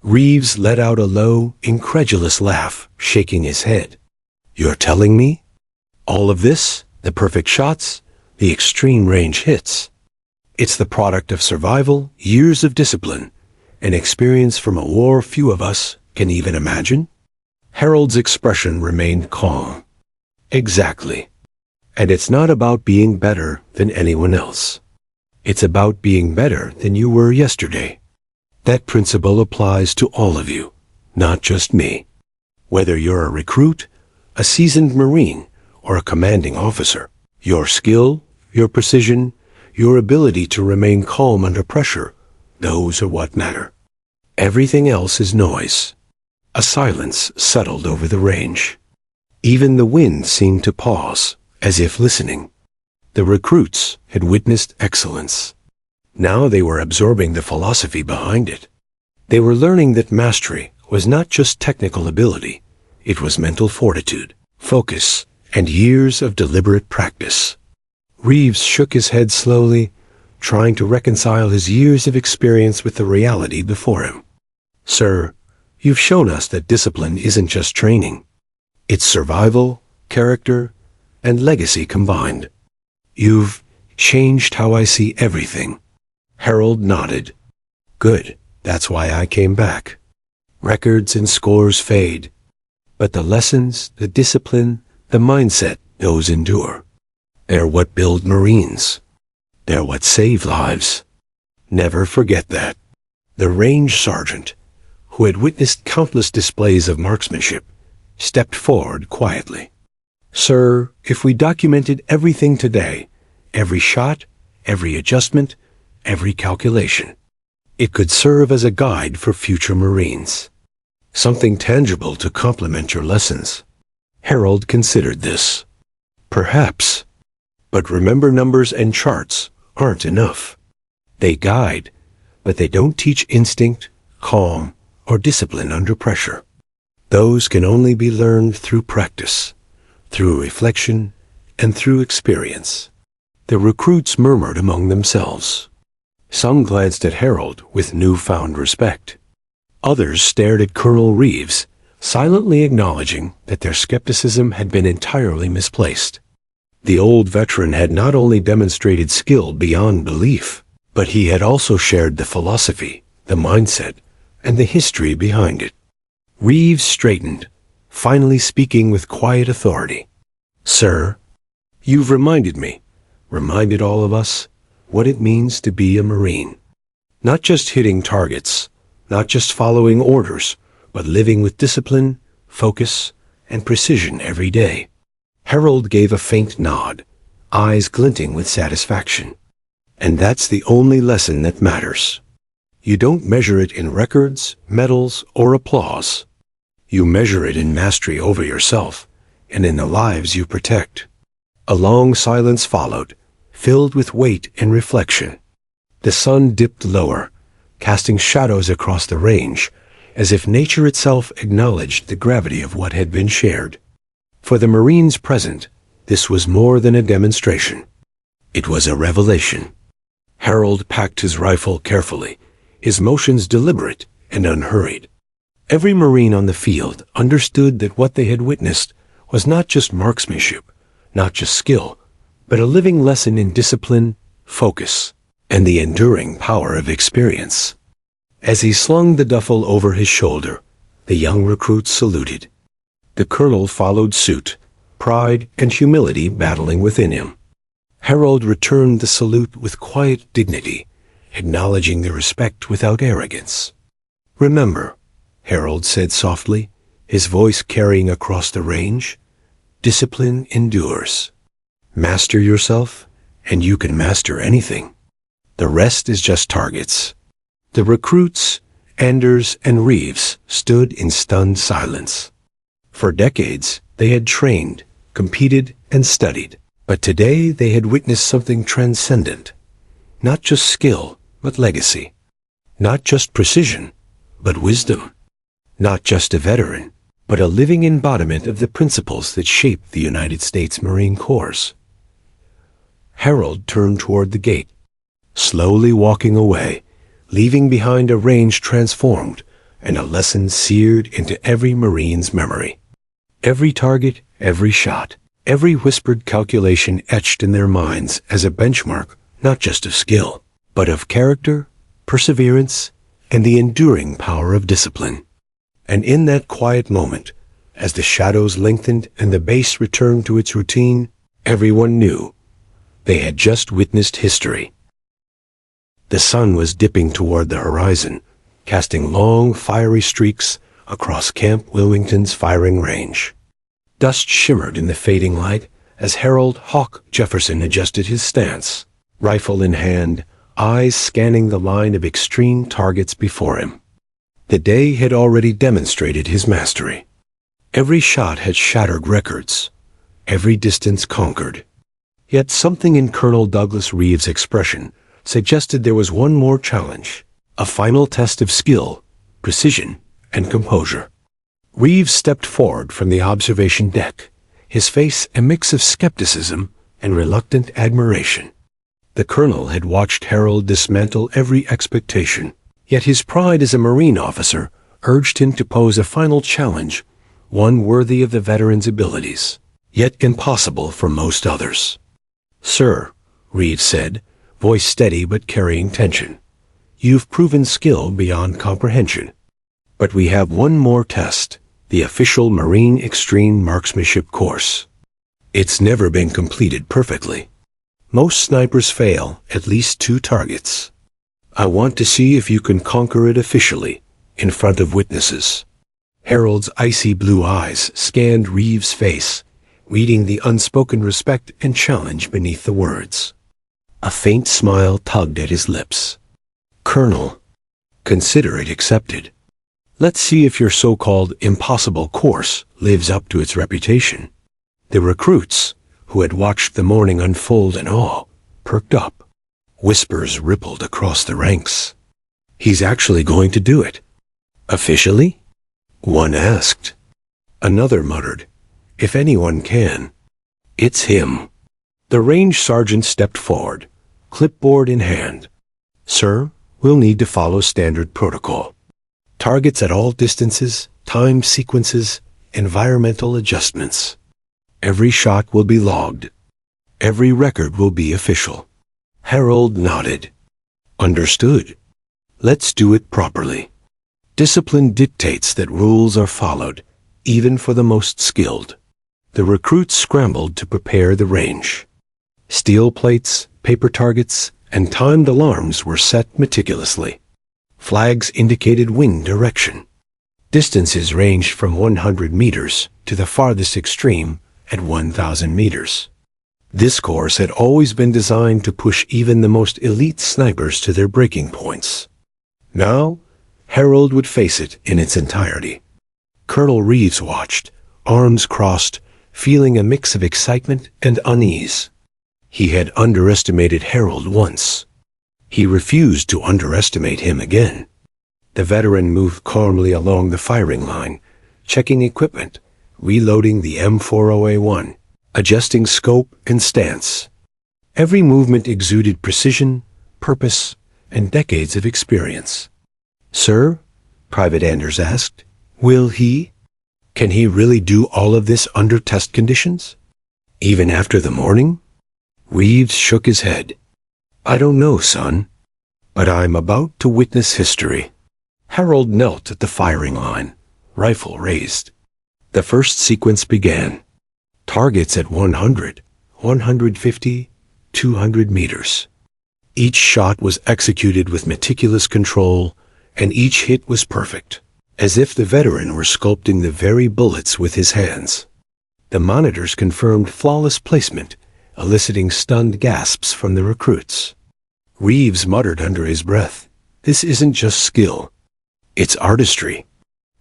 Reeves let out a low, incredulous laugh, shaking his head. You're telling me? All of this, the perfect shots, the extreme range hits. It's the product of survival, years of discipline, and experience from a war few of us can even imagine? Harold's expression remained calm. Exactly. And it's not about being better than anyone else. It's about being better than you were yesterday. That principle applies to all of you, not just me. Whether you're a recruit, a seasoned Marine, or a commanding officer, your skill, your precision, your ability to remain calm under pressure, those are what matter. Everything else is noise. A silence settled over the range. Even the wind seemed to pause, as if listening. The recruits had witnessed excellence. Now they were absorbing the philosophy behind it. They were learning that mastery was not just technical ability, it was mental fortitude, focus, and years of deliberate practice. Reeves shook his head slowly, trying to reconcile his years of experience with the reality before him. Sir, you've shown us that discipline isn't just training. It's survival, character, and legacy combined. You've changed how I see everything. Harold nodded. Good, that's why I came back. Records and scores fade, but the lessons, the discipline, the mindset, those endure. They're what build Marines. They're what save lives. Never forget that. The range sergeant, who had witnessed countless displays of marksmanship, stepped forward quietly. Sir, if we documented everything today, every shot, every adjustment, every calculation, it could serve as a guide for future Marines. Something tangible to complement your lessons. Harold considered this. Perhaps. But remember, numbers and charts aren't enough. They guide, but they don't teach instinct, calm, or discipline under pressure. Those can only be learned through practice, through reflection, and through experience. The recruits murmured among themselves. Some glanced at Harold with newfound respect. Others stared at Colonel Reeves, silently acknowledging that their skepticism had been entirely misplaced. The old veteran had not only demonstrated skill beyond belief, but he had also shared the philosophy, the mindset, and the history behind it. Reeves straightened, finally speaking with quiet authority. "Sir, you've reminded all of us, what it means to be a Marine. Not just hitting targets, not just following orders, but living with discipline, focus, and precision every day." Harold gave a faint nod, eyes glinting with satisfaction. "And that's the only lesson that matters. You don't measure it in records, medals, or applause. You measure it in mastery over yourself and in the lives you protect." A long silence followed, filled with weight and reflection. The sun dipped lower, casting shadows across the range, as if nature itself acknowledged the gravity of what had been shared. For the Marines present, this was more than a demonstration. It was a revelation. Harold packed his rifle carefully, his motions deliberate and unhurried. Every Marine on the field understood that what they had witnessed was not just marksmanship, not just skill, but a living lesson in discipline, focus, and the enduring power of experience. As he slung the duffel over his shoulder, the young recruit saluted. The colonel followed suit, pride and humility battling within him. Harold returned the salute with quiet dignity, acknowledging the respect without arrogance. "Remember," Harold said softly, his voice carrying across the range, "discipline endures. Master yourself, and you can master anything. The rest is just targets." The recruits, Anders and Reeves, stood in stunned silence. For decades, they had trained, competed, and studied, but today they had witnessed something transcendent. Not just skill, but legacy. Not just precision, but wisdom. Not just a veteran, but a living embodiment of the principles that shaped the United States Marine Corps. Harold turned toward the gate, slowly walking away, leaving behind a range transformed and a lesson seared into every Marine's memory. Every target, every shot, every whispered calculation etched in their minds as a benchmark not just of skill, but of character, perseverance, and the enduring power of discipline. And in that quiet moment, as the shadows lengthened and the base returned to its routine, everyone knew they had just witnessed history. The sun was dipping toward the horizon, casting long, fiery streaks across Camp Wilmington's firing range. Dust shimmered in the fading light as Harold "Hawk" Jefferson adjusted his stance, rifle in hand, eyes scanning the line of extreme targets before him. The day had already demonstrated his mastery. Every shot had shattered records, every distance conquered. Yet something in Colonel Douglas Reeves' expression suggested there was one more challenge, a final test of skill, precision, and composure. Reeves stepped forward from the observation deck, his face a mix of skepticism and reluctant admiration. The colonel had watched Harold dismantle every expectation, yet his pride as a Marine officer urged him to pose a final challenge, one worthy of the veteran's abilities, yet impossible for most others. "Sir," Reeves said, voice steady but carrying tension, "you've proven skill beyond comprehension. But we have one more test, the official Marine Extreme Marksmanship course. It's never been completed perfectly. Most snipers fail at least 2 targets. I want to see if you can conquer it officially, in front of witnesses." Harold's icy blue eyes scanned Reeves' face, reading the unspoken respect and challenge beneath the words. A faint smile tugged at his lips. "Colonel, consider it accepted. Let's see if your so-called impossible course lives up to its reputation." The recruits, who had watched the morning unfold in awe, perked up. Whispers rippled across the ranks. "He's actually going to do it." "Officially?" one asked. Another muttered, "If anyone can, it's him." The range sergeant stepped forward, clipboard in hand. "Sir, we'll need to follow standard protocol. Targets at all distances, time sequences, environmental adjustments. Every shot will be logged. Every record will be official." Harold nodded. "Understood. Let's do it properly. Discipline dictates that rules are followed, even for the most skilled." The recruits scrambled to prepare the range. Steel plates, paper targets, and timed alarms were set meticulously. Flags indicated wind direction. Distances ranged from 100 meters to the farthest extreme at 1,000 meters. This course had always been designed to push even the most elite snipers to their breaking points. Now, Harold would face it in its entirety. Colonel Reeves watched, arms crossed, feeling a mix of excitement and unease. He had underestimated Harold once. He refused to underestimate him again. The veteran moved calmly along the firing line, checking equipment, reloading the M40A1, adjusting scope and stance. Every movement exuded precision, purpose, and decades of experience. "Sir," Private Anders asked, Can he really do all of this under test conditions? Even after the morning?" Reeves shook his head. "I don't know, son, but I'm about to witness history." Harold knelt at the firing line, rifle raised. The first sequence began. Targets at 100, 150, 200 meters. Each shot was executed with meticulous control, and each hit was perfect, as if the veteran were sculpting the very bullets with his hands. The monitors confirmed flawless placement, eliciting stunned gasps from the recruits. Reeves muttered under his breath, "This isn't just skill. It's artistry."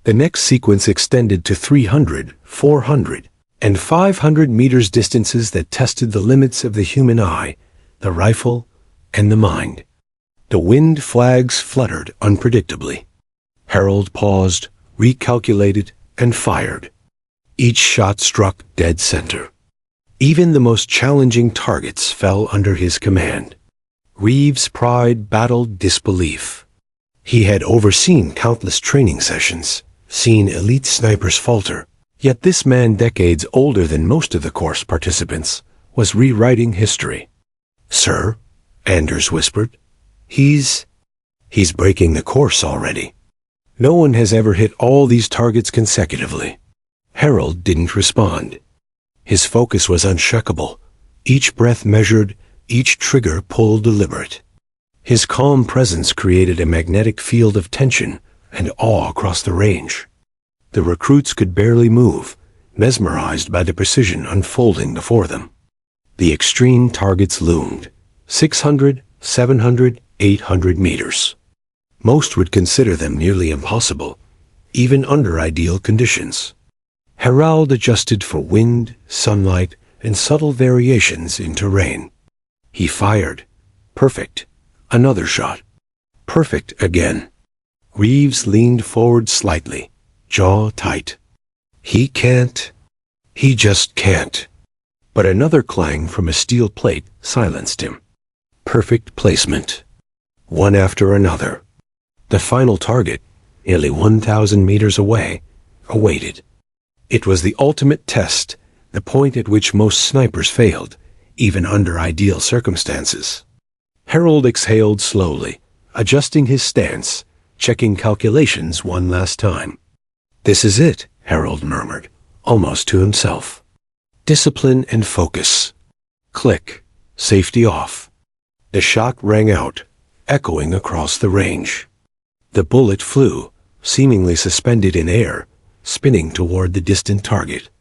The next sequence extended to 300, 400, and 500 meters distances that tested the limits of the human eye, the rifle, and the mind. The wind flags fluttered unpredictably. Harold paused, recalculated, and fired. Each shot struck dead center. Even the most challenging targets fell under his command. Reeves' pride battled disbelief. He had overseen countless training sessions, seen elite snipers falter, yet this man, decades older than most of the course participants, was rewriting history. "Sir," Anders whispered, He's breaking the course already. No one has ever hit all these targets consecutively." Harold didn't respond. His focus was unshakable, each breath measured, each trigger pull deliberate. His calm presence created a magnetic field of tension and awe across the range. The recruits could barely move, mesmerized by the precision unfolding before them. The extreme targets loomed, 600, 700, 800 meters. Most would consider them nearly impossible, even under ideal conditions. Harold adjusted for wind, sunlight, and subtle variations in terrain. He fired. Perfect. Another shot. Perfect again. Reeves leaned forward slightly, jaw tight. He just can't. But another clang from a steel plate silenced him. Perfect placement. One after another. The final target, nearly 1,000 meters away, awaited. It was the ultimate test, the point at which most snipers failed, even under ideal circumstances. Harold exhaled slowly, adjusting his stance, checking calculations one last time. "This is it," Harold murmured, almost to himself. Discipline and focus. Click. Safety off. The shot rang out, echoing across the range. The bullet flew, seemingly suspended in air, spinning toward the distant target.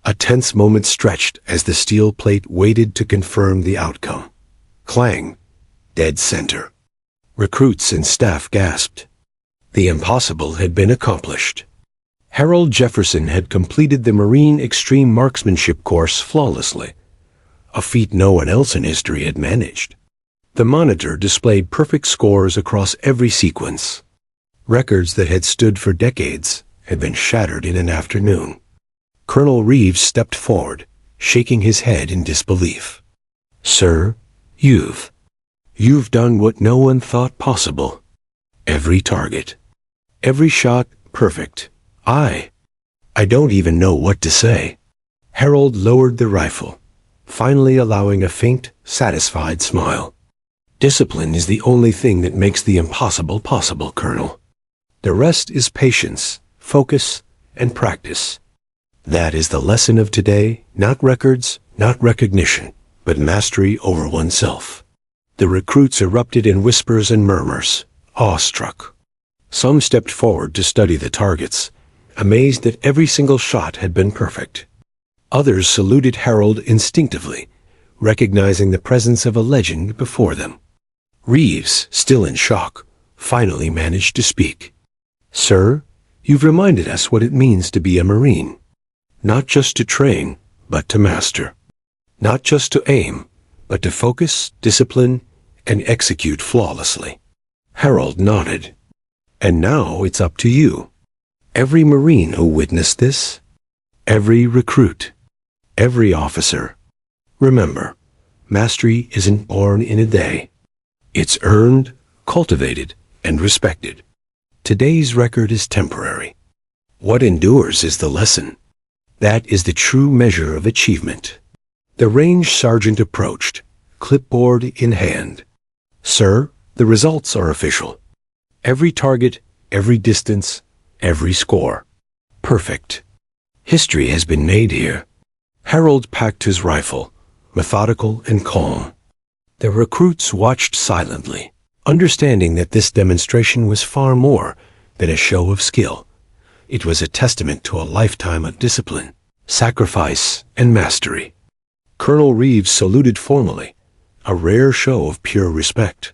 A tense moment stretched as the steel plate waited to confirm the outcome. Clang. Dead center. Recruits and staff gasped. The impossible had been accomplished. Harold Jefferson had completed the Marine Extreme Marksmanship course flawlessly, a feat no one else in history had managed. The monitor displayed perfect scores across every sequence. Records that had stood for decades had been shattered in an afternoon. Colonel Reeves stepped forward, shaking his head in disbelief. "Sir, you've done what no one thought possible. Every target, every shot, perfect. I don't even know what to say." Harold lowered the rifle, finally allowing a faint, satisfied smile. "Discipline is the only thing that makes the impossible possible, Colonel. The rest is patience, focus, and practice. That is the lesson of today, not records, not recognition, but mastery over oneself." The recruits erupted in whispers and murmurs, awestruck. Some stepped forward to study the targets, amazed that every single shot had been perfect. Others saluted Harold instinctively, recognizing the presence of a legend before them. Reeves, still in shock, finally managed to speak. "Sir, you've reminded us what it means to be a Marine. Not just to train, but to master. Not just to aim, but to focus, discipline, and execute flawlessly." Harold nodded. "And now it's up to you. Every Marine who witnessed this, every recruit, every officer. Remember, mastery isn't born in a day. It's earned, cultivated, and respected. Today's record is temporary. What endures is the lesson. That is the true measure of achievement." The range sergeant approached, clipboard in hand. "Sir, the results are official. Every target, every distance, every score. Perfect. History has been made here." Harold packed his rifle, methodical and calm. The recruits watched silently, understanding that this demonstration was far more than a show of skill. It was a testament to a lifetime of discipline, sacrifice, and mastery. Colonel Reeves saluted formally, a rare show of pure respect.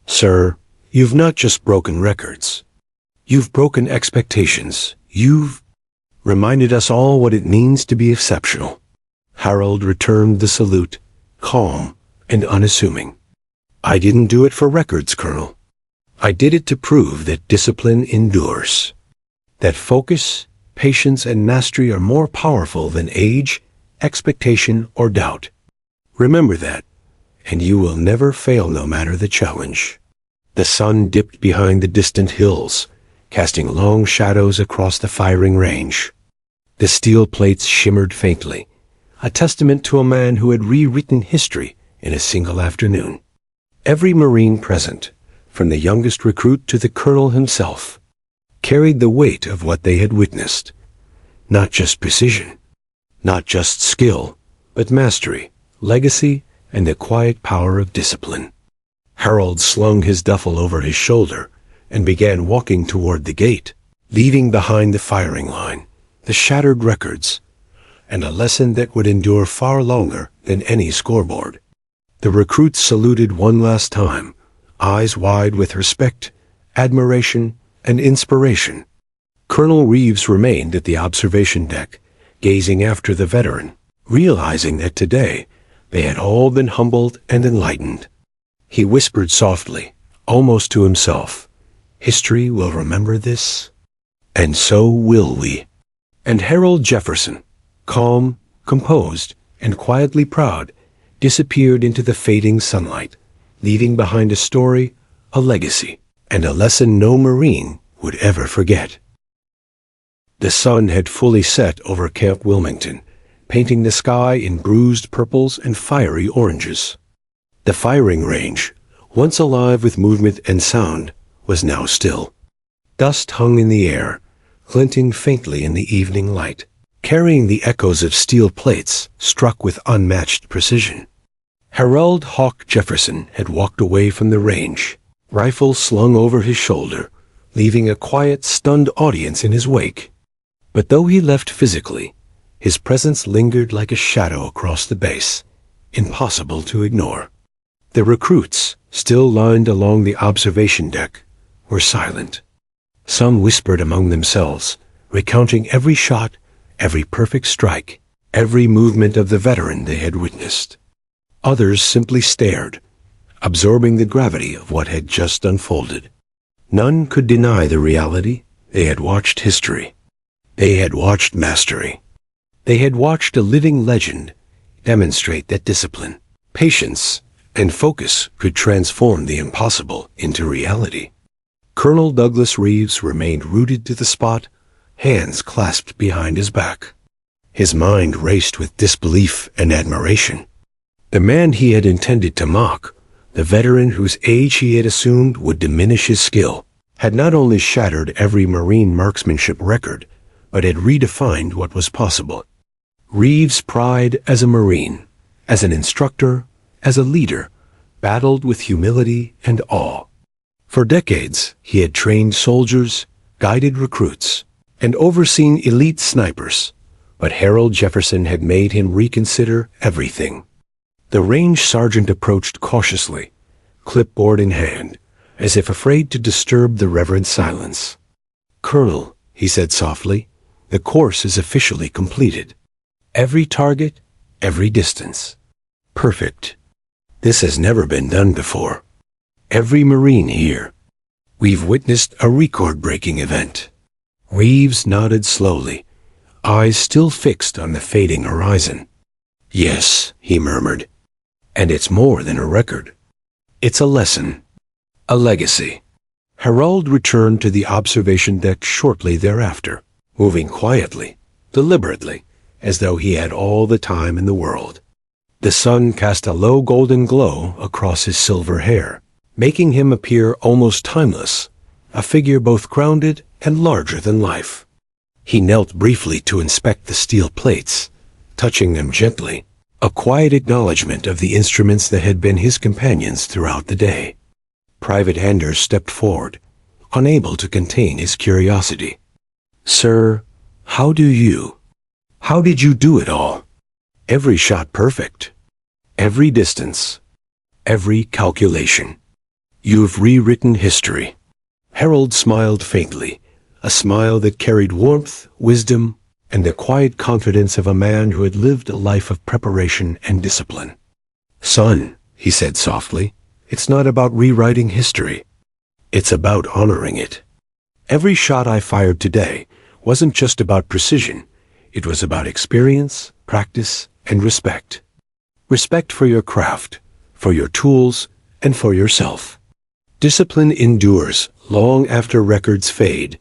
"Sir, you've not just broken records. You've broken expectations. You've reminded us all what it means to be exceptional." Harold returned the salute, calm and unassuming. "I didn't do it for records, Colonel. I did it to prove that discipline endures. That focus, patience, and mastery are more powerful than age, expectation, or doubt. Remember that, and you will never fail no matter the challenge." The sun dipped behind the distant hills, casting long shadows across the firing range. The steel plates shimmered faintly, a testament to a man who had rewritten history in a single afternoon. Every Marine present, from the youngest recruit to the colonel himself, carried the weight of what they had witnessed. Not just precision, not just skill, but mastery, legacy, and the quiet power of discipline. Harold slung his duffel over his shoulder and began walking toward the gate, leaving behind the firing line, the shattered records, and a lesson that would endure far longer than any scoreboard. The recruits saluted one last time, eyes wide with respect, admiration, and inspiration. Colonel Reeves remained at the observation deck, gazing after the veteran, realizing that today they had all been humbled and enlightened. He whispered softly, almost to himself, "History will remember this, and so will we." And Harold Jefferson, calm, composed, and quietly proud, disappeared into the fading sunlight, leaving behind a story, a legacy, and a lesson no Marine would ever forget. The sun had fully set over Camp Wilmington, painting the sky in bruised purples and fiery oranges. The firing range, once alive with movement and sound, was now still. Dust hung in the air, glinting faintly in the evening light, carrying the echoes of steel plates struck with unmatched precision. Harold Hawk Jefferson had walked away from the range, rifle slung over his shoulder, leaving a quiet, stunned audience in his wake. But though he left physically, his presence lingered like a shadow across the base, impossible to ignore. The recruits, still lined along the observation deck, were silent. Some whispered among themselves, recounting every shot, every perfect strike, every movement of the veteran they had witnessed. Others simply stared, absorbing the gravity of what had just unfolded. None could deny the reality. They had watched history. They had watched mastery. They had watched a living legend demonstrate that discipline, patience, and focus could transform the impossible into reality. Colonel Douglas Reeves remained rooted to the spot, hands clasped behind his back. His mind raced with disbelief and admiration. The man he had intended to mock, the veteran whose age he had assumed would diminish his skill, had not only shattered every Marine marksmanship record, but had redefined what was possible. Reeves' pride as a Marine, as an instructor, as a leader, battled with humility and awe. For decades, he had trained soldiers, guided recruits, and overseen elite snipers, but Harold Jefferson had made him reconsider everything. The range sergeant approached cautiously, clipboard in hand, as if afraid to disturb the reverent silence. "Colonel," he said softly, "the course is officially completed. Every target, every distance. Perfect. This has never been done before. Every Marine here. We've witnessed a record-breaking event." Reeves nodded slowly, eyes still fixed on the fading horizon. "Yes," he murmured. "And it's more than a record. It's a lesson. A legacy." Harold returned to the observation deck shortly thereafter, moving quietly, deliberately, as though he had all the time in the world. The sun cast a low golden glow across his silver hair, making him appear almost timeless, a figure both grounded and larger than life. He knelt briefly to inspect the steel plates, touching them gently, a quiet acknowledgement of the instruments that had been his companions throughout the day. Private Anders stepped forward, unable to contain his curiosity. "Sir, how did you do it all? Every shot perfect. Every distance. Every calculation. You've rewritten history." Harold smiled faintly, a smile that carried warmth, wisdom, and the quiet confidence of a man who had lived a life of preparation and discipline. "Son," he said softly, "it's not about rewriting history. It's about honoring it. Every shot I fired today wasn't just about precision. It was about experience, practice, and respect. Respect for your craft, for your tools, and for yourself. Discipline endures long after records fade.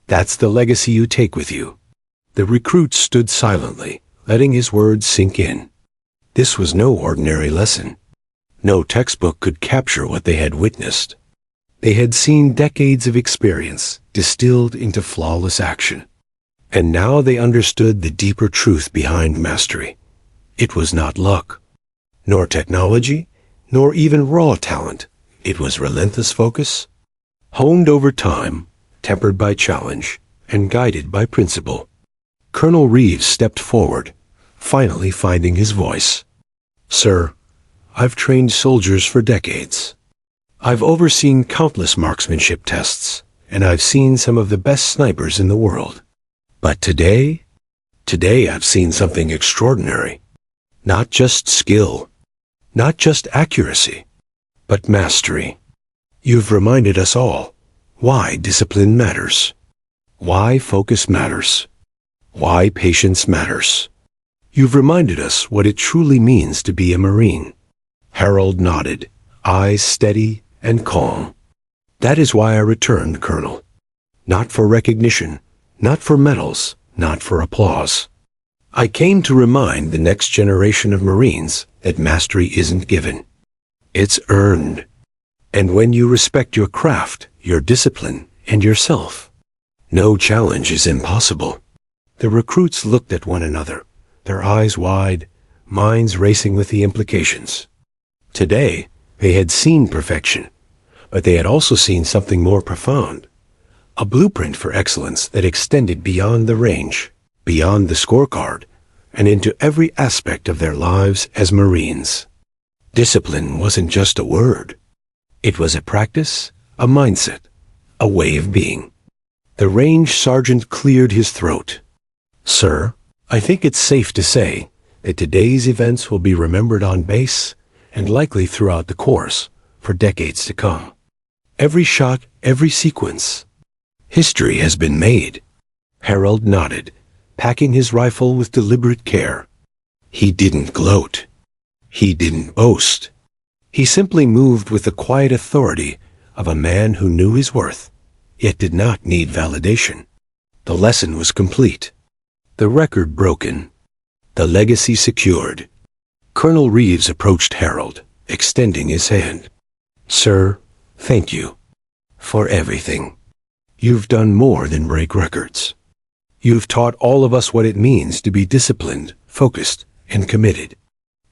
That's the legacy you take with you." The recruit stood silently, letting his words sink in. This was no ordinary lesson. No textbook could capture what they had witnessed. They had seen decades of experience distilled into flawless action. And now they understood the deeper truth behind mastery. It was not luck, nor technology, nor even raw talent. It was relentless focus, honed over time, tempered by challenge, and guided by principle. Colonel Reeves stepped forward, finally finding his voice. "Sir, I've trained soldiers for decades. I've overseen countless marksmanship tests, and I've seen some of the best snipers in the world. But today I've seen something extraordinary. Not just skill, not just accuracy, but mastery. You've reminded us all why discipline matters, why focus matters, why patience matters. You've reminded us what it truly means to be a Marine." Harold nodded, eyes steady and calm. "That is why I returned, Colonel. Not for recognition, not for medals, not for applause. I came to remind the next generation of Marines that mastery isn't given. It's earned. And when you respect your craft, your discipline, and yourself, no challenge is impossible." The recruits looked at one another, their eyes wide, minds racing with the implications. Today, they had seen perfection, but they had also seen something more profound. A blueprint for excellence that extended beyond the range, beyond the scorecard, and into every aspect of their lives as Marines. Discipline wasn't just a word. It was a practice, a mindset, a way of being. The range sergeant cleared his throat. "Sir, I think it's safe to say that today's events will be remembered on base and likely throughout the course for decades to come. Every shot, every sequence. History has been made." Harold nodded, packing his rifle with deliberate care. He didn't gloat. He didn't boast. He simply moved with the quiet authority of a man who knew his worth, yet did not need validation. The lesson was complete. The record broken. The legacy secured. Colonel Reeves approached Harold, extending his hand. "Sir, thank you for everything. You've done more than break records. You've taught all of us what it means to be disciplined, focused, and committed.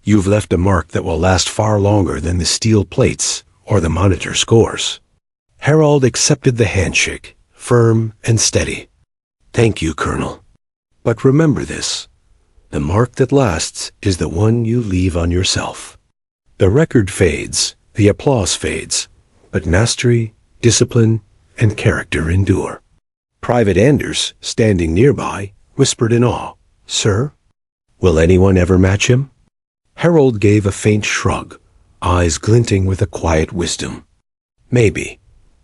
You've left a mark that will last far longer than the steel plates or the monitor scores." Harold accepted the handshake, firm and steady. "Thank you, Colonel. But remember this. The mark that lasts is the one you leave on yourself. The record fades, the applause fades, but mastery, discipline, and character endure." Private Anders, standing nearby, whispered in awe, "Sir, will anyone ever match him?" Harold gave a faint shrug, eyes glinting with a quiet wisdom. "Maybe,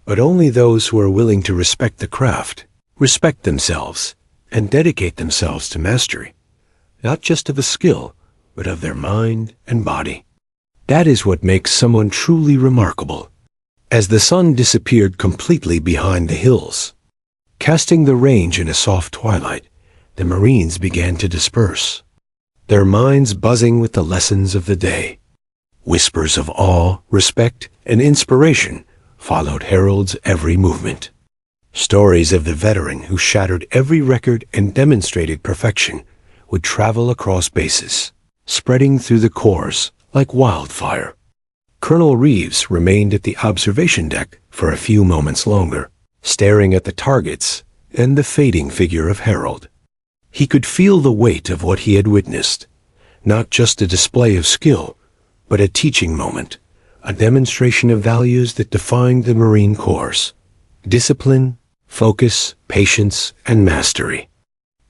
but only those who are willing to respect the craft, respect themselves, and dedicate themselves to mastery, not just of a skill, but of their mind and body. That is what makes someone truly remarkable." As the sun disappeared completely behind the hills, casting the range in a soft twilight, the Marines began to disperse, their minds buzzing with the lessons of the day. Whispers of awe, respect, and inspiration followed Harold's every movement. Stories of the veteran who shattered every record and demonstrated perfection would travel across bases, spreading through the corps like wildfire. Colonel Reeves remained at the observation deck for a few moments longer, staring at the targets and the fading figure of Harold. He could feel the weight of what he had witnessed, not just a display of skill, but a teaching moment, a demonstration of values that defined the Marine Corps: discipline, focus, patience, and mastery.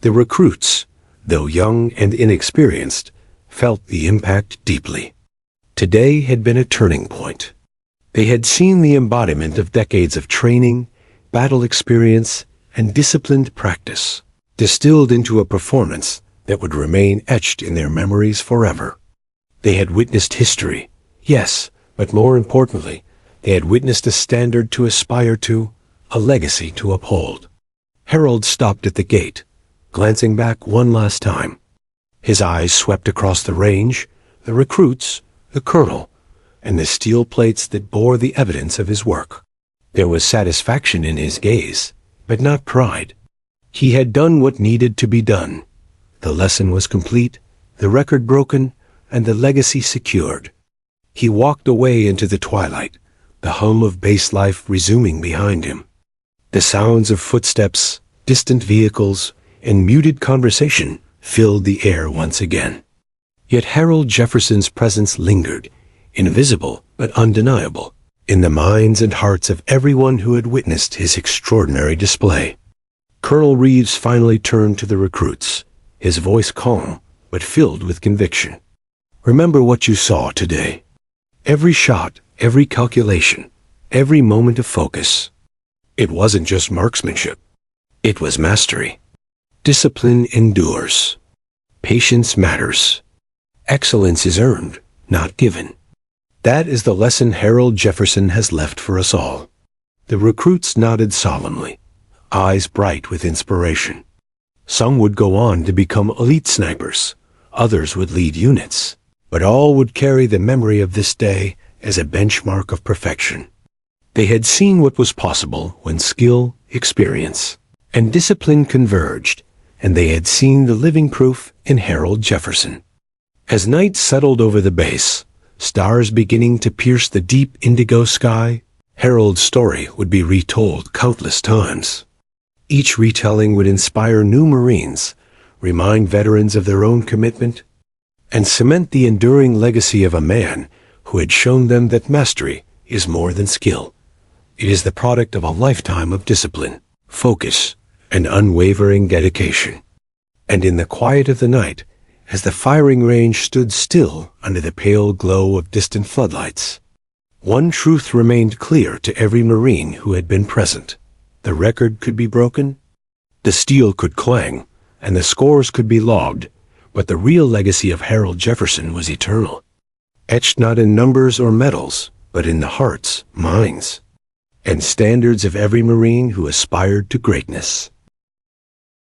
The recruits, though young and inexperienced, felt the impact deeply. Today had been a turning point. They had seen the embodiment of decades of training, battle experience, and disciplined practice, distilled into a performance that would remain etched in their memories forever. They had witnessed history, yes, but more importantly, they had witnessed a standard to aspire to, a legacy to uphold. Harold stopped at the gate, glancing back one last time. His eyes swept across the range, the recruits, the colonel, and the steel plates that bore the evidence of his work. There was satisfaction in his gaze, but not pride. He had done what needed to be done. The lesson was complete, the record broken, and the legacy secured. He walked away into the twilight, the hum of base life resuming behind him. The sounds of footsteps, distant vehicles, and muted conversation filled the air once again. Yet Harold Jefferson's presence lingered, invisible but undeniable, in the minds and hearts of everyone who had witnessed his extraordinary display. Colonel Reeves finally turned to the recruits, his voice calm but filled with conviction. "Remember what you saw today. Every shot, every calculation, every moment of focus. It wasn't just marksmanship. It was mastery. Discipline endures. Patience matters. Excellence is earned, not given." That is the lesson Harold Jefferson has left for us all. The recruits nodded solemnly, eyes bright with inspiration. Some would go on to become elite snipers, others would lead units, but all would carry the memory of this day as a benchmark of perfection. They had seen what was possible when skill, experience, and discipline converged, and they had seen the living proof in Harold Jefferson. As night settled over the base, stars beginning to pierce the deep indigo sky, Harold's story would be retold countless times. Each retelling would inspire new Marines, remind veterans of their own commitment, and cement the enduring legacy of a man who had shown them that mastery is more than skill. It is the product of a lifetime of discipline, focus, and unwavering dedication. And in the quiet of the night, as the firing range stood still under the pale glow of distant floodlights, one truth remained clear to every Marine who had been present. The record could be broken, the steel could clang, and the scores could be logged, but the real legacy of Harold Jefferson was eternal, etched not in numbers or medals, but in the hearts, minds, and standards of every Marine who aspired to greatness.